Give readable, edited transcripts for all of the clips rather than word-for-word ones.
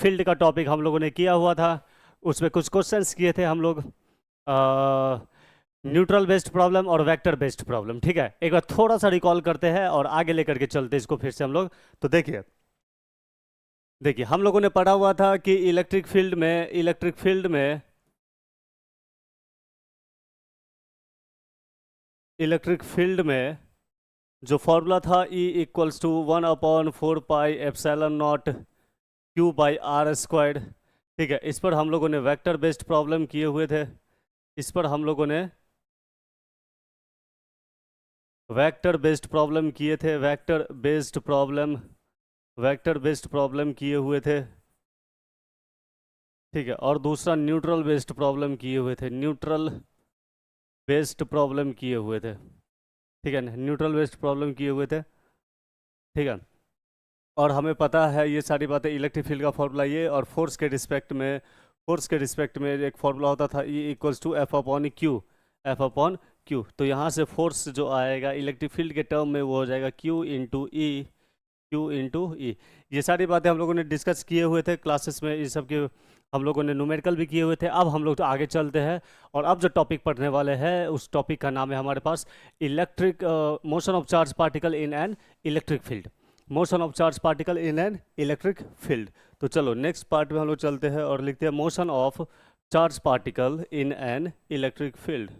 Field का topic हम लोगों ने किया हुआ था, उसमें कुछ क्वेश्चंस किए थे हम लोग, न्यूट्रल बेस्ड प्रॉब्लम और वेक्टर बेस्ड प्रॉब्लम। ठीक है, एक बार थोड़ा सा रिकॉल करते हैं और आगे लेकर के चलते हैं इसको फिर से हम लोग। तो देखिए देखिए हम लोगों ने पढ़ा हुआ था कि इलेक्ट्रिक फील्ड में जो फॉर्मूला था E equals to 1/4πε0 Q by R squared. ठीक है, इस पर हम लोगों ने वेक्टर बेस्ड प्रॉब्लम किए हुए थे, इस पर हम लोगों ने वेक्टर बेस्ड प्रॉब्लम किए थे, वेक्टर बेस्ड प्रॉब्लम किए हुए थे। ठीक है, और दूसरा न्यूट्रल बेस्ड प्रॉब्लम किए हुए थे, ठीक है ना, न्यूट्रल बेस्ड प्रॉब्लम किए हुए थे। ठीक है, और हमें पता है ये सारी बातें, इलेक्ट्रिक फील्ड का फॉर्मूला ये, और फोर्स के रिस्पेक्ट में एक फॉर्मूला होता था E equals to F upon Q. तो यहाँ से फोर्स जो आएगा इलेक्ट्रिक फील्ड के टर्म में वो हो जाएगा Q इंटू ई। ये सारी बातें हम लोगों ने डिस्कस किए हुए थे क्लासेस में, ये सब के हम लोगों ने न्यूमेरिकल भी किए हुए थे। अब हम लोग तो आगे चलते हैं, और अब जो टॉपिक पढ़ने वाले हैं उस टॉपिक का नाम है हमारे पास electric motion of charge particle in an electric field. तो चलो नेक्स्ट पार्ट में हम लोग चलते हैं और लिखते हैं motion of charge particle in an electric field.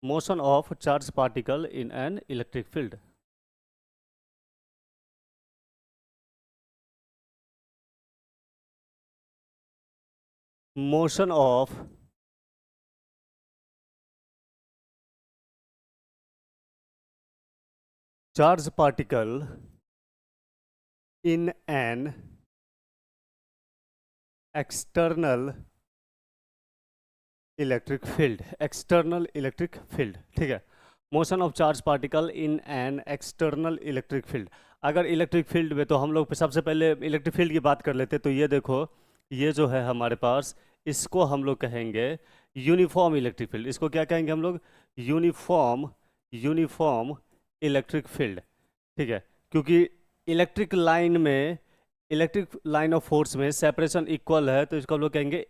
Motion of charge particle in an electric field. Motion of charge particle in an external electric field। ठीक है, motion of charge particle in an external electric field. अगर electric field में, तो हम लोग सबसे पहले electric field की बात कर लेते हैं। तो ये देखो, ये जो है हमारे पास, इसको हम लोग कहेंगे यूनिफॉर्म इलेक्ट्रिक फील्ड। इसको क्या कहेंगे हम लोग? Uniform electric field. ठीक है, क्योंकि इलेक्ट्रिक लाइन ऑफ फोर्स में सेपरेशन इक्वल है, तो इसको हम लोग कहेंगे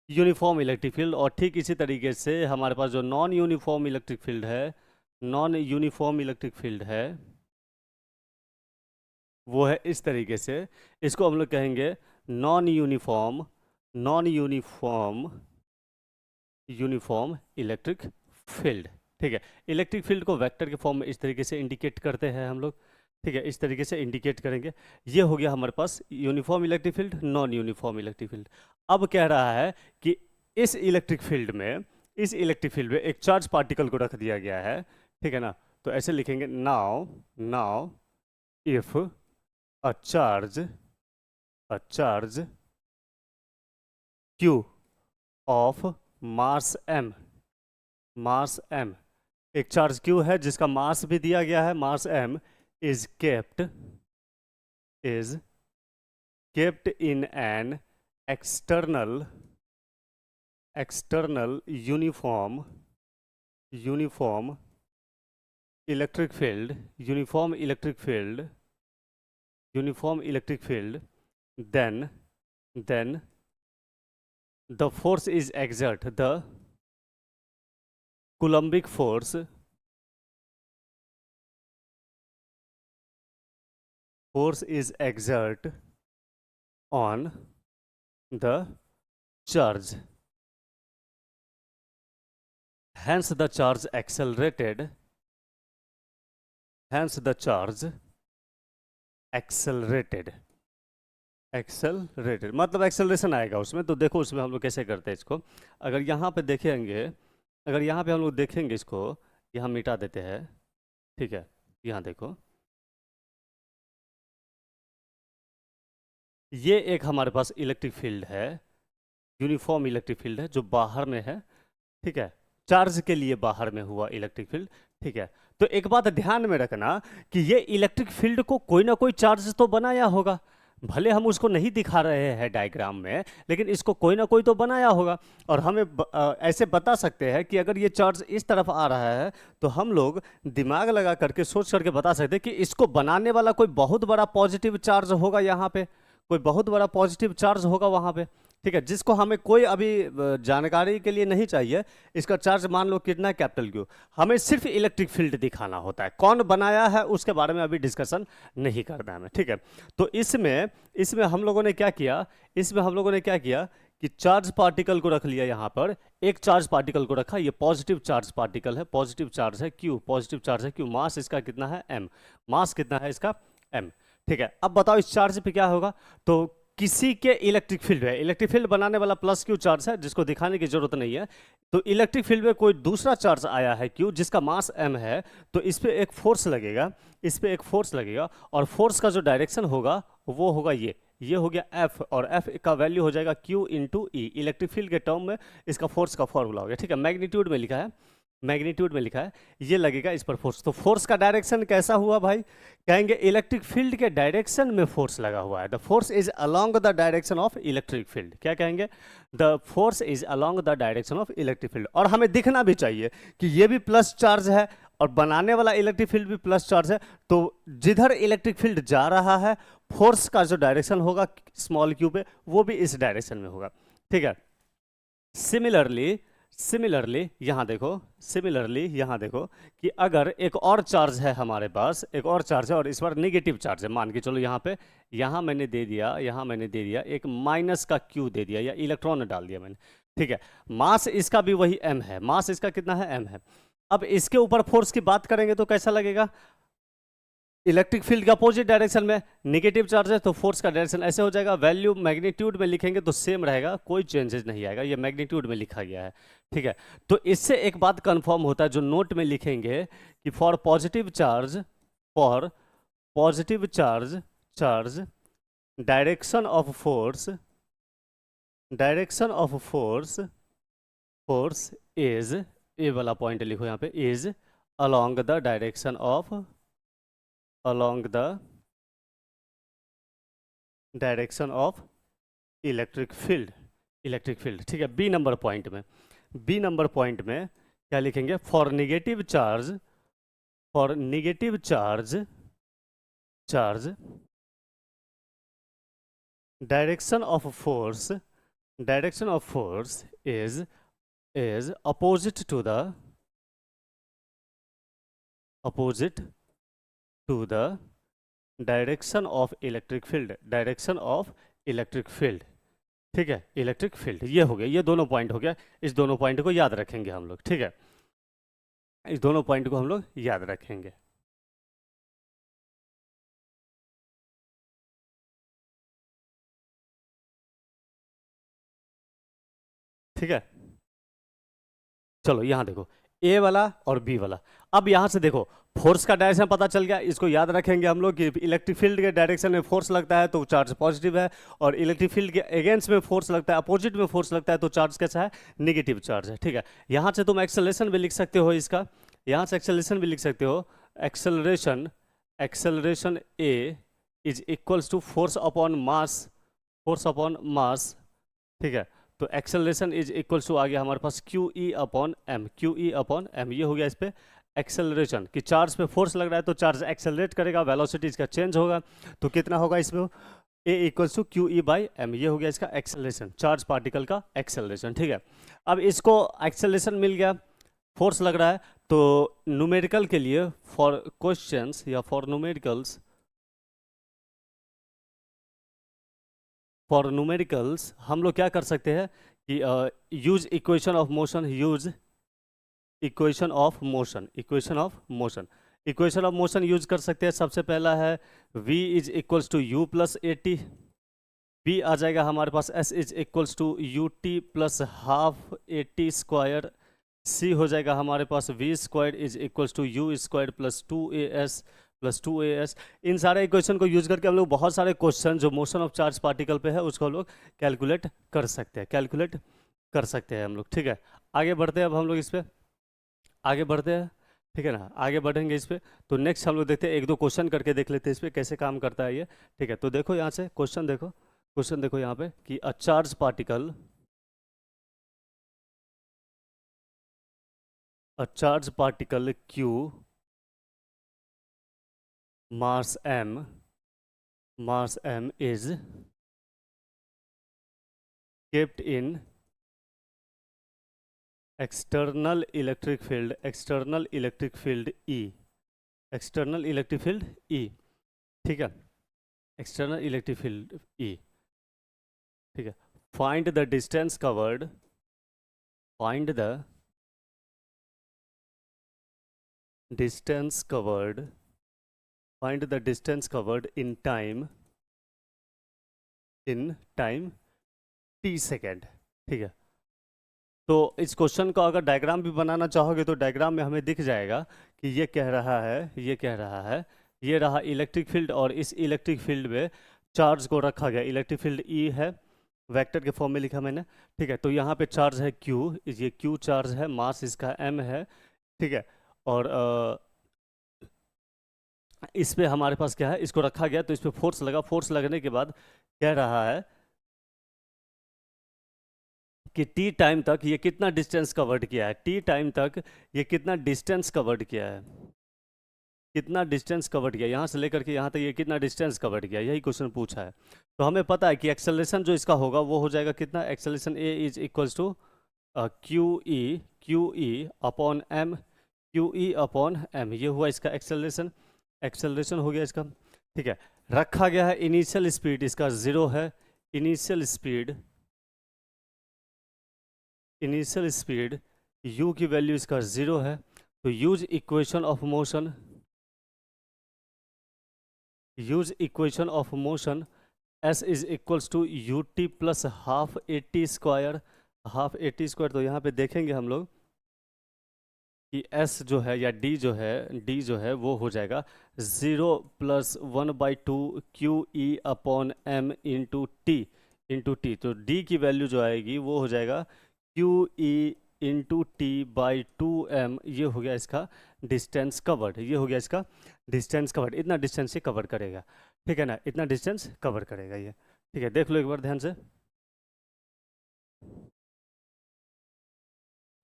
यूनिफॉर्म इलेक्ट्रिक फील्ड। और ठीक इसी तरीके से हमारे पास जो नॉन यूनिफॉर्म इलेक्ट्रिक फील्ड है वो है इस तरीके से, इसको हम लोग कहेंगे नॉन यूनिफॉर्म इलेक्ट्रिक फील्ड। ठीक है, इलेक्ट्रिक फील्ड को वेक्टर के फॉर्म में इस तरीके से इंडिकेट करते हैं हम लोग। ठीक है, इस तरीके से इंडिकेट करेंगे। ये हो गया हमारे पास uniform electric field, non uniform electric field. अब कह रहा है कि इस इलेक्ट्रिक फील्ड में एक चार्ज पार्टिकल को रख दिया गया है। ठीक है ना, तो ऐसे लिखेंगे, now if a charge Q of mass m, एक चार्ज Q है जिसका मास भी दिया गया है, मास m, is kept in an external uniform electric field, then the force is exerted, the Coulombic force is exerted on the charge, hence the charge accelerated, मतलब acceleration आएगा उसमें। तो देखो उसमें हम लोग कैसे करते हैं इसको। अगर यहाँ पे हम लोग देखेंगे इसको, यहाँ मिटा देते हैं। ठीक है, यहाँ देखो, ये एक हमारे पास इलेक्ट्रिक फील्ड है, यूनिफॉर्म इलेक्ट्रिक फील्ड है जो बाहर में है। ठीक है, चार्ज के लिए बाहर में हुआ इलेक्ट्रिक फील्ड। ठीक है, तो एक बात ध्यान में रखना कि ये इलेक्ट्रिक फील्ड को कोई ना कोई चार्ज तो बनाया होगा, भले हम उसको नहीं दिखा रहे हैं डायग्राम में, लेकिन इसको कोई ना कोई तो बनाया होगा। और हमें ऐसे बता सकते हैं कि अगर ये चार्ज इस तरफ आ रहा है, तो हम लोग दिमाग लगा करके सोच करके बता सकते हैं कि इसको बनाने वाला कोई बहुत बड़ा पॉजिटिव चार्ज होगा यहाँ पे, कोई बहुत बड़ा पॉजिटिव चार्ज होगा वहाँ पे, ठीक है, जिसको हमें कोई अभी जानकारी के लिए नहीं चाहिए। इसका चार्ज मान लो कितना है, कैपिटल क्यू। हमें सिर्फ इलेक्ट्रिक फील्ड दिखाना होता है, कौन बनाया है उसके बारे में अभी डिस्कशन नहीं करना है हमें, ठीक है। तो इसमें इसमें हम लोगों ने क्या किया, इसमें हम लोगों ने क्या किया कि चार्ज पार्टिकल को रख लिया यहाँ पर, एक चार्ज पार्टिकल को रखा, ये पॉजिटिव चार्ज पार्टिकल है, पॉजिटिव चार्ज है क्यू, पॉजिटिव चार्ज है क्यू, मास इसका कितना है एम, मास कितना है इसका एम, ठीक है। अब बताओ इस चार्ज पे क्या होगा, तो किसी के इलेक्ट्रिक फील्ड है, इलेक्ट्रिक फील्ड बनाने वाला प्लस क्यू चार्ज है जिसको दिखाने की जरूरत नहीं है। तो इलेक्ट्रिक फील्ड में कोई दूसरा चार्ज आया है क्यू जिसका मास एम है, तो इस पे एक फोर्स लगेगा, इस पे एक फोर्स लगेगा, और फोर्स का जो डायरेक्शन होगा वो होगा ये हो गया एफ, और एफ का वैल्यू हो जाएगा क्यू इंटू ई, इलेक्ट्रिक फील्ड के टर्म में इसका फोर्स का फॉर्मूला हो गया, ठीक है। मैग्नीट्यूड में लिखा है, मैग्नीट्यूड में लिखा है, ये लगेगा इस पर फोर्स। तो फोर्स का डायरेक्शन कैसा हुआ भाई, कहेंगे इलेक्ट्रिक फील्ड के डायरेक्शन में फोर्स लगा हुआ है, the force is along the direction of electric field, क्या कहेंगे, the force is along the direction of electric field. और हमें दिखना भी चाहिए कि ये भी प्लस चार्ज है और बनाने वाला इलेक्ट्रिक फील्ड भी प्लस चार्ज है, तो जिधर इलेक्ट्रिक फील्ड जा रहा है फोर्स का जो डायरेक्शन होगा स्मॉल क्यू पे वो भी इस डायरेक्शन में होगा, ठीक है। सिमिलरली सिमिलरली यहाँ देखो, सिमिलरली यहाँ देखो कि अगर एक और चार्ज है हमारे पास, एक और चार्ज है और इस बार नेगेटिव चार्ज है, मान के चलो यहाँ पे, यहाँ मैंने दे दिया, यहाँ मैंने दे दिया एक माइनस का क्यू दे दिया या इलेक्ट्रॉन डाल दिया मैंने, ठीक है। मास इसका भी वही एम है, मास इसका कितना है एम है। अब इसके ऊपर फोर्स की बात करेंगे तो कैसा लगेगा, इलेक्ट्रिक फील्ड का अपोजिट डायरेक्शन में नेगेटिव चार्ज है तो फोर्स का डायरेक्शन ऐसे हो जाएगा, वैल्यू मैग्नीट्यूड में लिखेंगे तो सेम रहेगा, कोई चेंजेस नहीं आएगा, ये मैग्नीट्यूड में लिखा गया है, ठीक है। तो इससे एक बात कंफर्म होता है जो नोट में लिखेंगे कि for positive charge, for positive charge, charge direction of force, direction of force, force is, ये वाला पॉइंट लिखो यहाँ पे, is along the direction of, along the direction of electric field, electric field, ठीक है। बी नंबर पॉइंट में, B number point में क्या लिखेंगे, for negative charge, for negative charge, charge direction of force, direction of force is opposite to the, opposite to the direction of electric field, direction of electric field, ठीक है, electric field. ये हो गया, ये दोनों पॉइंट हो गया, इस दोनों पॉइंट को याद रखेंगे हम लोग, ठीक है, इस दोनों पॉइंट को हम लोग याद रखेंगे, ठीक है। चलो यहाँ देखो, ए वाला और बी वाला। अब यहाँ से देखो फोर्स का डायरेक्शन पता चल गया, इसको याद रखेंगे हम लोग कि इलेक्ट्रिक फील्ड के डायरेक्शन में फोर्स लगता है तो चार्ज पॉजिटिव है, और इलेक्ट्रिक फील्ड के अगेंस्ट में फोर्स लगता है, अपोजिट में फोर्स लगता है तो चार्ज कैसा है, नेगेटिव चार्ज है, ठीक है। यहाँ से तुम एक्सेलरेशन भी लिख सकते हो इसका, यहाँ से एक्सेलरेशन भी लिख सकते हो, acceleration, acceleration A is equals to force upon mass, force upon mass, ठीक है। तो एक्सेलरेशन इज इक्वल्स टू आ गया हमारे पास क्यू ई upon M, Q E upon M, ये हो गया इस पे एक्सेलरेशन, कि चार्ज पे फोर्स लग रहा है तो चार्ज एक्सेलरेट करेगा, वेलोसिटी इसका चेंज होगा, तो कितना होगा इसमें, A equals to Q E by M, ये हो गया इसका एक्सेलरेशन, चार्ज पार्टिकल का एक्सेलरेशन, ठीक है। अब इसको एक्सेलरेशन मिल गया, फोर्स लग रहा है, तो न्यूमेरिकल के लिए फॉर क्वेश्चंस या फॉर न्यूमेरिकल्स, फॉर न्यूमेरिकल्स हम लोग क्या कर सकते हैं कि use equation of motion, use equation of motion, equation of motion, equation of motion use कर सकते हैं। सबसे पहला है v is equals to u plus a t, v आ जाएगा हमारे पास s is equals to u t plus half a t square, c हो जाएगा हमारे पास v square is equals to u square plus 2as plus 2as। इन सारे इक्वेशन को यूज करके हम लोग बहुत सारे क्वेश्चन जो मोशन ऑफ चार्ज पार्टिकल पे है उसको हम लोग कैलकुलेट कर सकते हैं, कैलकुलेट कर सकते हैं हम लोग, ठीक है। आगे बढ़ते हैं, अब हम लोग इस पे आगे बढ़ते हैं, ठीक है ना, आगे बढ़ेंगे इस पे। तो नेक्स्ट हम लोग देखते हैं, एक दो क्वेश्चन करके देख लेते हैं इस पे कैसे काम करता है ये, ठीक है। तो देखो यहाँ से क्वेश्चन देखो, क्वेश्चन देखो यहाँ पे कि a charge particle, a charge particle q mass m, mass m is kept in external electric field E, external electric field E, ठीक है, external electric field E, ठीक है, find the distance covered, find the distance covered, find the distance covered in time t second, ठीक है। तो इस question का अगर डायग्राम भी बनाना चाहोगे तो डायग्राम में हमें दिख जाएगा कि ये कह रहा है, ये कह रहा है, ये रहा इलेक्ट्रिक फील्ड और इस इलेक्ट्रिक फील्ड में चार्ज को रखा गया, इलेक्ट्रिक फील्ड ई है, वेक्टर के फॉर्म में लिखा मैंने, ठीक है। तो यहाँ पे चार्ज है क्यू, ये क्यू चार्ज है, मास इसका एम है, ठीक है। और इस पे हमारे पास क्या है, इसको रखा गया तो इस पे फोर्स लगा, फोर्स लगने के बाद कह रहा है कि टी टाइम तक ये कितना डिस्टेंस कवर्ड किया है, टी टाइम तक ये कितना डिस्टेंस कवर्ड किया है, कितना डिस्टेंस कवर्ड किया, यहाँ से लेकर के यहाँ तक ये कितना डिस्टेंस कवर्ड किया, यही क्वेश्चन पूछा है। तो हमें पता है कि एक्सेलरेशन जो इसका होगा वो हो जाएगा कितना, acceleration A is equals to Q E upon M, Q E upon M, ये हुआ इसका एक्सेलरेशन, एक्सेलरेशन हो गया इसका, ठीक है। रखा गया है इनिशियल स्पीड इसका 0 है, इनिशियल स्पीड u की वैल्यू इसका 0 है, तो use equation of motion, use equation of motion s is equals to u t plus half a t square, half a t square. तो यहाँ पे देखेंगे हम लोग कि s जो है या d जो है वो हो जाएगा 0 प्लस 1/2 क्यू ई अपॉन एम इंटू टी, तो d की वैल्यू जो आएगी वो हो जाएगा q e into t by 2m, ये हो गया इसका डिस्टेंस कवर्ड, ये हो गया इसका डिस्टेंस कवर्ड, इतना डिस्टेंस ये कवर करेगा, ठीक है ना, इतना डिस्टेंस कवर करेगा ये, ठीक है। देख लो एक बार ध्यान से,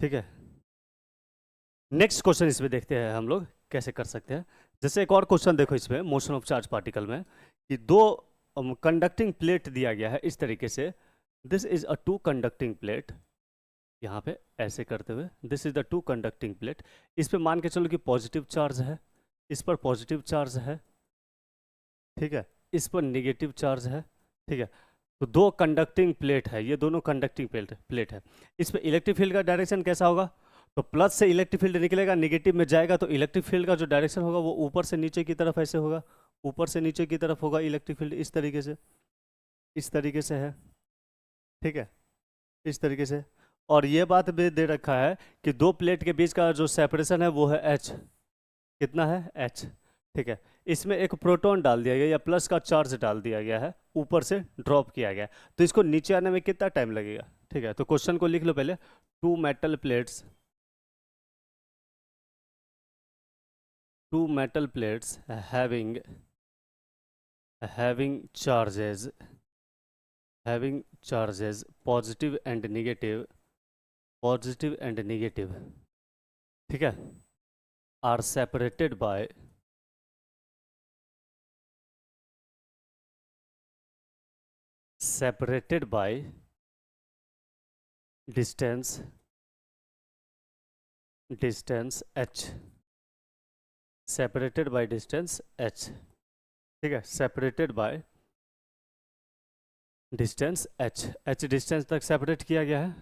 ठीक है। नेक्स्ट क्वेश्चन इसमें देखते हैं हम लोग कैसे कर सकते हैं। जैसे एक और क्वेश्चन देखो इसमें मोशन ऑफ चार्ज पार्टिकल में कि दो कंडक्टिंग प्लेट दिया गया है इस तरीके से, this is a 2 conducting plate, यहाँ पे ऐसे करते हुए this is the 2 conducting plate, इस पे मान के चलो कि पॉजिटिव चार्ज है, इस पर पॉजिटिव चार्ज है, ठीक है, इस पर नेगेटिव चार्ज है, ठीक है। तो 2 कंडक्टिंग प्लेट है, ये दोनों कंडक्टिंग प्लेट है। इस पे इलेक्ट्रिक फील्ड का डायरेक्शन कैसा होगा, तो प्लस से इलेक्ट्रिक फील्ड निकलेगा, नेगेटिव में जाएगा तो इलेक्ट्रिक फील्ड का जो डायरेक्शन होगा वो ऊपर से नीचे की तरफ ऐसे होगा, ऊपर से नीचे की तरफ होगा इलेक्ट्रिक फील्ड, इस तरीके से, इस तरीके से है, ठीक है, इस तरीके से। और ये बात भी दे रखा है कि 2 प्लेट के बीच का जो सेपरेशन है वो है h, कितना है h, ठीक है। इसमें एक प्रोटॉन डाल दिया गया या प्लस का चार्ज डाल दिया गया है, ऊपर से ड्रॉप किया गया, तो इसको नीचे आने में कितना टाइम लगेगा, ठीक है। तो क्वेश्चन को लिख लो पहले, 2 metal plates having charges positive and negative, ठीक है, are separated by distance h, separated by distance h, ठीक है, separated by distance h, h distance तक सेपरेट किया गया है,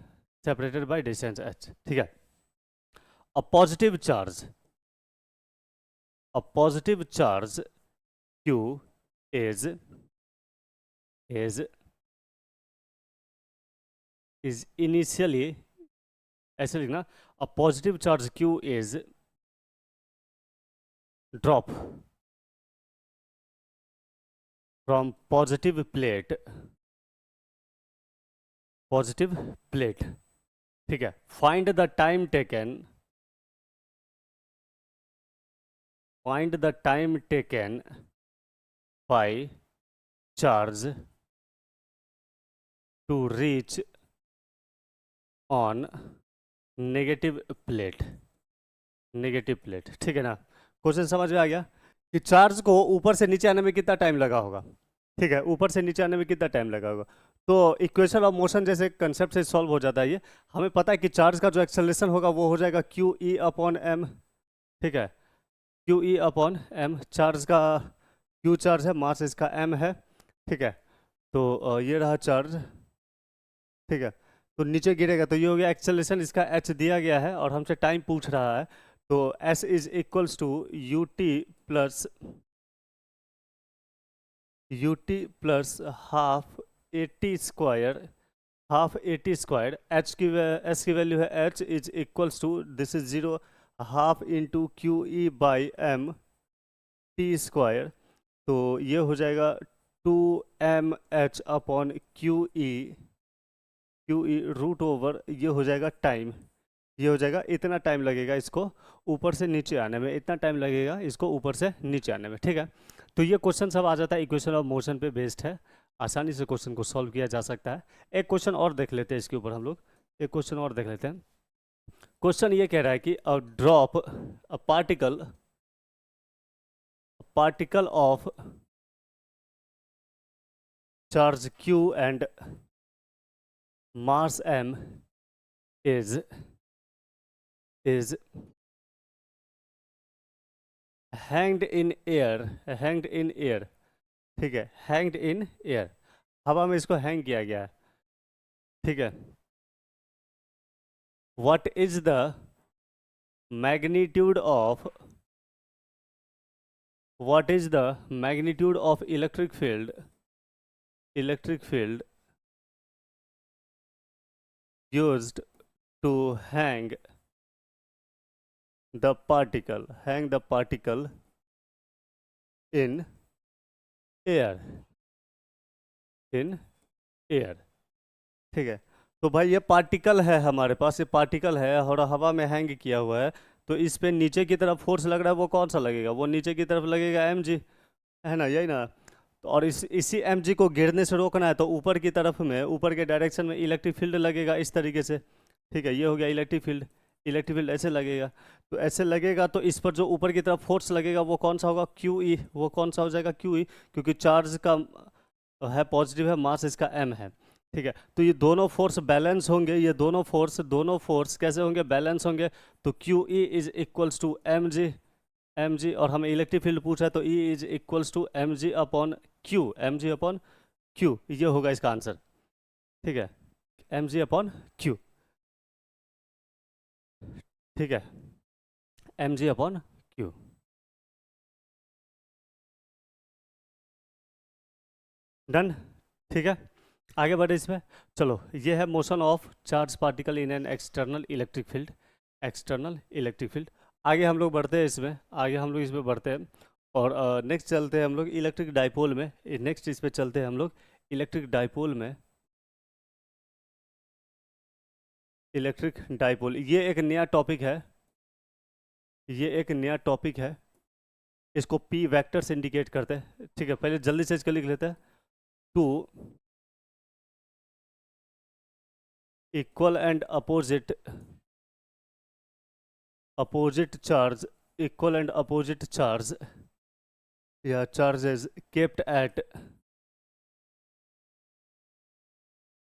separated by distance h, ठीक है। a positive charge q is initially, ऐसे लिखना, a positive charge q is drop from positive plate, ठीक है। find the time taken by charge to reach on negative plate, ठीक है ना। क्वेश्चन समझ में आ गया कि चार्ज को ऊपर से नीचे आने में कितना टाइम लगा होगा, ठीक है, ऊपर से नीचे आने में कितना टाइम लगा होगा। तो इक्वेशन ऑफ मोशन जैसे कंसेप्ट से सॉल्व हो जाता है ये। हमें पता है कि चार्ज का जो एक्सेलरेशन होगा वो हो जाएगा क्यू ई अपॉन एम। ठीक है, क्यू ई अपॉन एम, चार्ज का क्यू चार्ज है, मास इसका एम है। ठीक है, तो ये रहा चार्ज। ठीक है, तो नीचे गिरेगा तो ये हो गया एक्सेलरेशन, इसका एच दिया गया है और हमसे टाइम पूछ रहा है। तो s is equals to u t plus half a t square, half a t square. H की वैल्यू है, h is equals to, this is 0, half into q E by m t square. तो ये हो जाएगा 2mh upon q e root over, ये हो जाएगा time. ये हो जाएगा, इतना टाइम लगेगा इसको ऊपर से नीचे आने में, इतना टाइम लगेगा इसको ऊपर से नीचे आने में। ठीक है, तो ये क्वेश्चन सब आ जाता है, इक्वेशन ऑफ मोशन पे बेस्ड है, आसानी से क्वेश्चन को सॉल्व किया जा सकता है। एक क्वेश्चन और देख लेते हैं इसके ऊपर हम लोग, एक क्वेश्चन और देख लेते हैं। क्वेश्चन ये कह रहा है कि a particle of charge q and mass m is hanged in air। ठीक है, hanged in air, हवा में इसको हैंग किया गया है। ठीक है, what is the magnitude of electric field used to hang the particle in air। ठीक है, तो भाई ये पार्टिकल है हमारे पास, ये पार्टिकल है और हवा में हैंग किया हुआ है। तो इस पे नीचे की तरफ फोर्स लग रहा है, वो कौन सा लगेगा? वो नीचे की तरफ लगेगा mg, है ना, यही ना। तो और इसी mg को गिरने से रोकना है, तो ऊपर की तरफ में, ऊपर के डायरेक्शन में इलेक्ट्रिक फील्ड लगेगा इस तरीके से। ठीक है, ये हो गया इलेक्ट्रिक फील्ड ऐसे लगेगा। तो ऐसे लगेगा तो इस पर जो ऊपर की तरफ फोर्स लगेगा वो कौन सा होगा? Q E. वो कौन सा हो जाएगा? क्यू ई, क्योंकि चार्ज का है पॉजिटिव है, मास इसका m है। ठीक है, तो ये दोनों फोर्स बैलेंस होंगे, ये दोनों फोर्स कैसे होंगे? बैलेंस होंगे। तो q e is equals to mg, और हमें इलेक्ट्रिक फील्ड पूछा है, तो E is equals to mg upon q, ये होगा इसका आंसर। ठीक है, mg अपॉन क्यू। ठीक है, mg अपॉन क्यू। डन। ठीक है, आगे बढ़े इसमें। चलो, ये है motion of charge particle in an external electric field. आगे हम लोग बढ़ते हैं इसमें, और नेक्स्ट चलते हैं हम लोग इलेक्ट्रिक डाइपोल में। नेक्स्ट इस पे चलते हैं हम लोग इलेक्ट्रिक डाइपोल। ये एक नया टॉपिक है, इसको p वेक्टर से इंडिकेट करते हैं। ठीक है, पहले जल्दी से इसको लिख लेते हैं। Two equal and opposite charge, या charges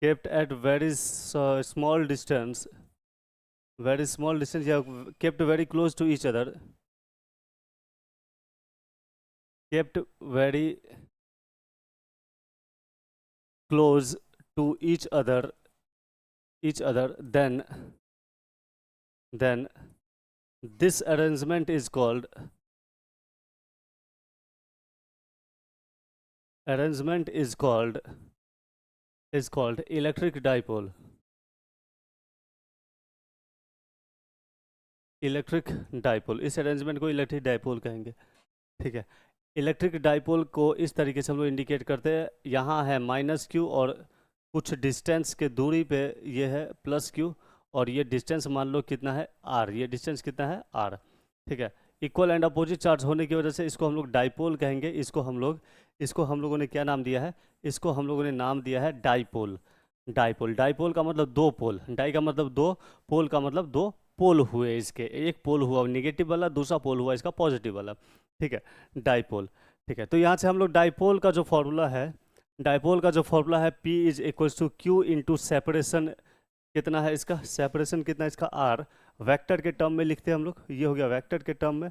kept at very small distance, या kept very close to each other, kept very close to each other, then this arrangement is called electric dipole. इस अरेंजमेंट को electric dipole कहेंगे। ठीक है, electric dipole को इस तरीके से हम लोग इंडिकेट करते हैं। यहाँ है -q और कुछ डिस्टेंस के दूरी पे ये है +q, और ये डिस्टेंस मान लो कितना है? r। ये डिस्टेंस कितना है? r। ठीक है, इक्वल एंड अपोजिट चार्ज होने की वजह से इसको हम लोग डाइपोल कहेंगे। इसको हम लोगों ने क्या नाम दिया है? इसको हम लोगों ने नाम दिया है डाइपोल। डाइपोल का मतलब दो पोल, डाई का मतलब दो, पोल का मतलब दो पोल हुए इसके। एक पोल हुआ नेगेटिव वाला, दूसरा पोल हुआ इसका पॉजिटिव वाला। ठीक है, डाइपोल। ठीक है, तो यहाँ से हम लोग डाइपोल का जो फॉर्मूला है, डाइपोल का जो फॉर्मूला है P is equals to Q into separation, कितना है इसका सेपरेशन, कितना इसका R, वेक्टर के टर्म में लिखते हैं हम लोग, ये हो गया वेक्टर के टर्म में।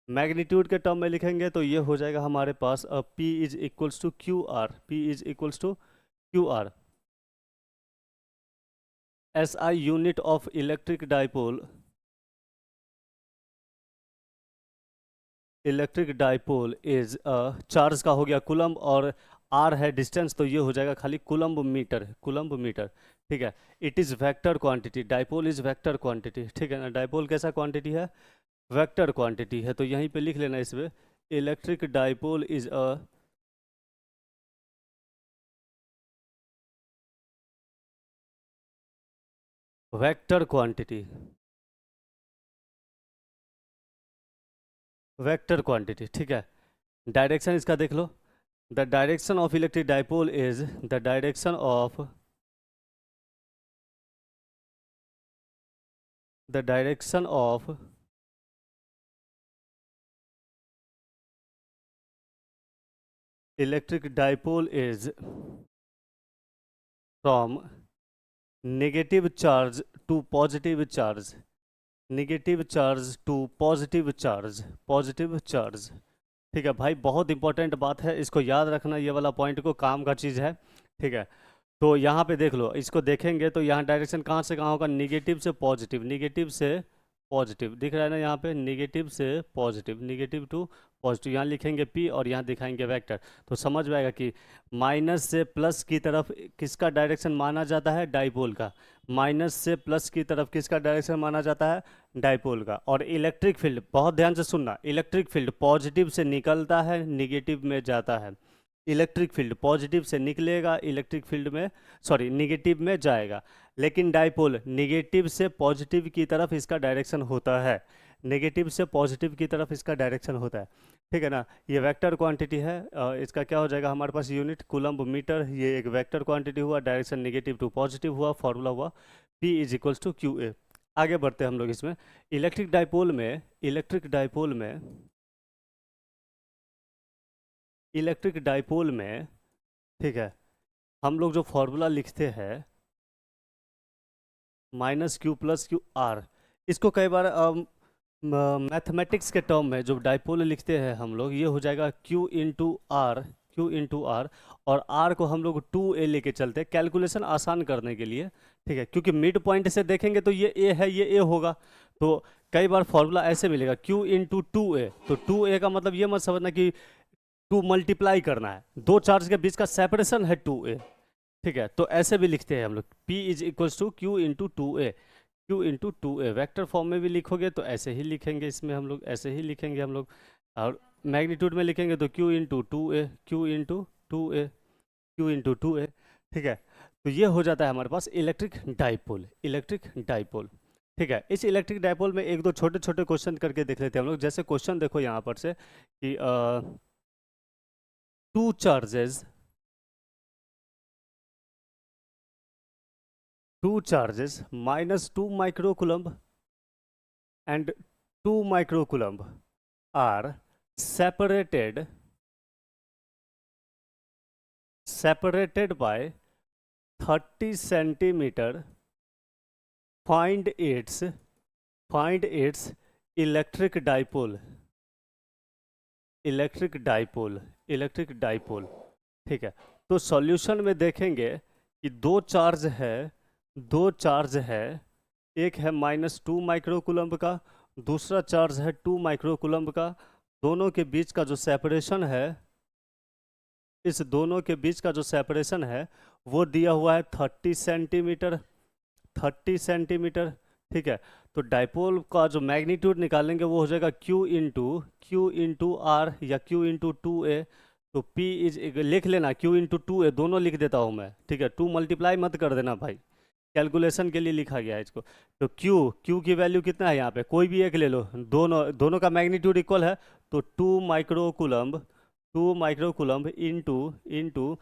मैग्नीट्यूड के टर्म में लिखेंगे तो ये हो जाएगा हमारे पास P is equals to q r, P is equals to q r. SI unit of electric dipole, electric dipole is charge का हो गया कूलम्ब, और आर है डिस्टेंस, तो ये हो जाएगा खाली कूलम्ब मीटर, कूलम्ब मीटर। ठीक है, it is vector quantity, dipole is vector quantity. ठीक है ना, डाइपोल कैसा क्वांटिटी है, वेक्टर क्वांटिटी है, तो यहीं पे लिख लेना इसमें electric dipole is a vector quantity, vector quantity. ठीक है, डायरेक्शन इसका देख लो, the direction of electric dipole is the direction of, the direction of electric dipole is from negative charge to positive charge, negative charge to positive charge, positive charge. ठीक है भाई, बहुत important बात है, इसको याद रखना, ये वाला पॉइंट को काम का चीज़ है। ठीक है, तो यहाँ पे देख लो, इसको देखेंगे तो यहाँ डायरेक्शन कहाँ से कहाँ होगा, निगेटिव से पॉजिटिव, निगेटिव से पॉजिटिव, दिख रहा है ना यहाँ पे, निगेटिव से पॉजिटिव, निगेटिव टू पॉजिटिव, यहाँ लिखेंगे P और यहाँ दिखाएंगे वेक्टर, तो समझ में आएगा कि माइनस से प्लस की तरफ किसका डायरेक्शन माना जाता है, डाइपोल का। माइनस से प्लस की तरफ किसका डायरेक्शन माना जाता है, डाइपोल का। और इलेक्ट्रिक फील्ड, बहुत ध्यान से सुनना, इलेक्ट्रिक फील्ड पॉजिटिव से निकलता है, निगेटिव में जाता है। इलेक्ट्रिक फील्ड पॉजिटिव से निकलेगा, इलेक्ट्रिक फील्ड में, सॉरी, निगेटिव में जाएगा। लेकिन डाइपोल निगेटिव से पॉजिटिव की तरफ इसका डायरेक्शन होता है, नेगेटिव से पॉजिटिव की तरफ इसका डायरेक्शन होता है। ठीक है ना, ये वेक्टर क्वांटिटी है, इसका क्या हो जाएगा हमारे पास यूनिट कूलम्ब मीटर, ये एक वेक्टर क्वांटिटी हुआ, डायरेक्शन नेगेटिव टू पॉजिटिव हुआ, फॉर्मूला हुआ P is equals to q a. आगे बढ़ते हैं हम लोग इसमें, इलेक्ट्रिक डाइपोल में, इलेक्ट्रिक डाइपोल में, इलेक्ट्रिक डाइपोल में, ठीक है, हम लोग जो फॉर्मूला लिखते हैं minus q plus q r, इसको कई बार मैथमेटिक्स के टर्म में जो डाइपोल लिखते हैं हम लोग, ये हो जाएगा Q into r, Q into r, और R को हम लोग 2A लेके चलते हैं कैलकुलेशन आसान करने के लिए। ठीक है, क्योंकि मिड पॉइंट से देखेंगे तो ये A है, ये A होगा, तो कई बार फॉर्मूला ऐसे मिलेगा Q इंटू 2A, तो 2A का मतलब ये मत समझना कि 2 मल्टीप्लाई करना है, दो चार्ज के बीच का सेपरेशन है 2A। ठीक है, तो ऐसे भी लिखते हैं हम लोग, P is equals to q into 2A, Q into 2A। Vector form में भी लिखोगे तो ऐसे ही लिखेंगे, इसमें हम लोग ऐसे ही लिखेंगे हम लोग, और मैग्नीट्यूड में लिखेंगे तो Q into 2A, Q into 2A, Q into 2A। ठीक है, तो ये हो जाता है हमारे पास इलेक्ट्रिक डाइपोल, इलेक्ट्रिक डाइपोल। ठीक है, इस इलेक्ट्रिक डाइपोल में एक दो छोटे छोटे क्वेश्चन करके देख लेते हैं हम लोग। जैसे क्वेश्चन देखो यहाँ पर से कि two charges, two charges minus 2 microcoulomb and 2 microcoulomb are separated, separated by 30 centimeter. Find its electric dipole, electric dipole, electric dipole. ठीक है, तो सॉल्यूशन में देखेंगे कि दो चार्ज है, दो चार्ज है, एक है माइनस 2 माइक्रोकूलम्ब का, दूसरा चार्ज है 2 माइक्रोकूलम्ब का। दोनों के बीच का जो सेपरेशन है, इस दोनों के बीच का जो सेपरेशन है वो दिया हुआ है 30 सेंटीमीटर, 30 सेंटीमीटर। ठीक है, तो डाइपोल का जो मैग्नीट्यूड निकालेंगे वो हो जाएगा क्यू इंटू आर या क्यू इंटू 2A। तो P इज, लिख लेना Q इंटू 2A, दोनों लिख देता हूँ मैं। ठीक है, 2 मल्टीप्लाई मत कर देना भाई, कैलकुलेशन के लिए लिखा गया है इसको। तो Q की वैल्यू कितना है यहाँ पे, कोई भी एक ले लो, दोनों दोनों का मैग्नीट्यूड इक्वल है, तो 2 माइक्रोकूलम्ब इंटू इंटू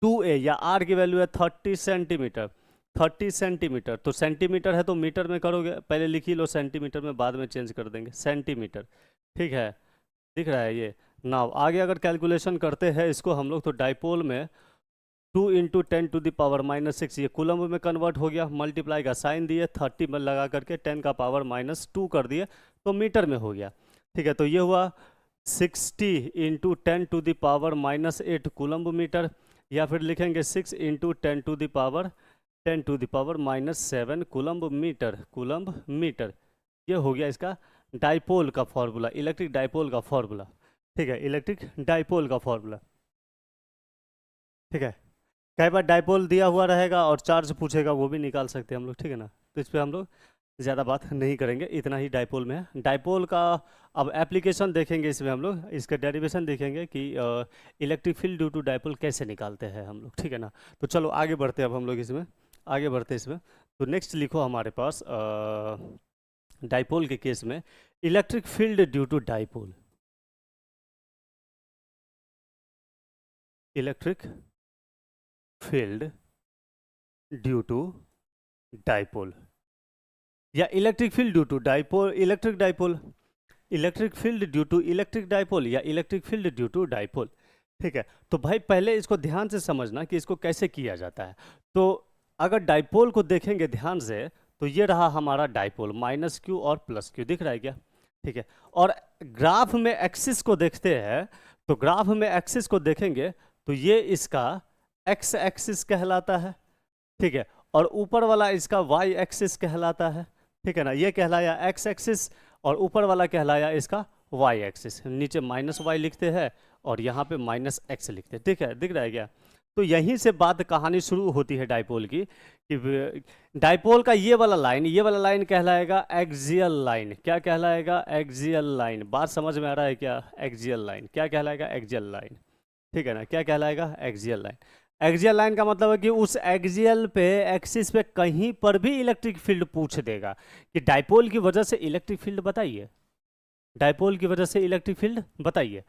2A, या R की वैल्यू है 30 सेंटीमीटर, 30 सेंटीमीटर। तो सेंटीमीटर है तो मीटर में करोगे, पहले लिख ही लो सेंटीमीटर में, बाद में चेंज कर देंगे, सेंटीमीटर। ठीक है, दिख रहा है ये। नाउ आगे अगर कैलकुलेशन करते हैं इसको हम लोग, तो डाइपोल में 2 × 10⁻⁶ ये कूलम में कन्वर्ट हो गया, मल्टीप्लाई का साइन दिए, 30 में लगा करके 10⁻⁻² कर दिए तो मीटर में हो गया। ठीक है, तो ये हुआ 60 × 10⁻⁻8 कूलम मीटर, या फिर लिखेंगे 6 × 10⁻⁻7 कूलम मीटर। ये हो गया इसका डाइपोल का फॉर्मूला, इलेक्ट्रिक डाइपोल का फॉर्मूला। ठीक है, इलेक्ट्रिक डाइपोल का फॉर्मूला। ठीक है, कई बार डाइपोल दिया हुआ रहेगा और चार्ज पूछेगा, वो भी निकाल सकते हैं हम लोग। ठीक है ना, तो इस पर हम लोग ज़्यादा बात नहीं करेंगे, इतना ही डाइपोल में है। डाइपोल का अब एप्लीकेशन देखेंगे, इसमें हम लोग इसका डेरिवेशन देखेंगे कि electric field due to dipole कैसे निकालते हैं हम लोग। ठीक है ना, तो चलो आगे बढ़ते हैं अब हम लोग इसमें, आगे बढ़ते हैं इसमें। तो नेक्स्ट लिखो हमारे पास डाइपोल के केस में electric field due to dipole, electric field due to dipole या electric field due to dipole, electric dipole, electric field due to electric dipole या electric field due to dipole. ठीक है, तो भाई पहले इसको ध्यान से समझना कि इसको कैसे किया जाता है। तो अगर डाइपोल को देखेंगे ध्यान से तो ये रहा हमारा डाइपोल, -q और +q दिख रहा है क्या? ठीक है, और ग्राफ में एक्सिस को देखते हैं, तो ग्राफ में एक्सिस को देखेंगे तो ये इसका x एक्सिस कहलाता है। ठीक है, और ऊपर वाला इसका y एक्सिस कहलाता है। ठीक है ना, ये कहलाया x एक्सिस और ऊपर वाला कहलाया इसका y एक्सिस। नीचे -y लिखते हैं और यहाँ पे -x लिखते हैं। ठीक है, दिख रहा है क्या? तो यहीं से बात कहानी शुरू होती है डाइपोल की, कि डाइपोल का ये वाला लाइन कहलाएगा एक्सियल लाइन। क्या कहलाएगा? Axial line. बात समझ में आ रहा है क्या? एक्सियल लाइन क्या कहलाएगा? Axial line. ठीक है ना, क्या कहलाएगा? Axial line. एक्सियल लाइन का मतलब है कि उस एक्सियल पे, एक्सिस पे कहीं पर भी इलेक्ट्रिक फील्ड पूछ देगा कि डाइपोल की वजह से इलेक्ट्रिक फील्ड बताइए, डाइपोल की वजह से इलेक्ट्रिक फील्ड बताइए।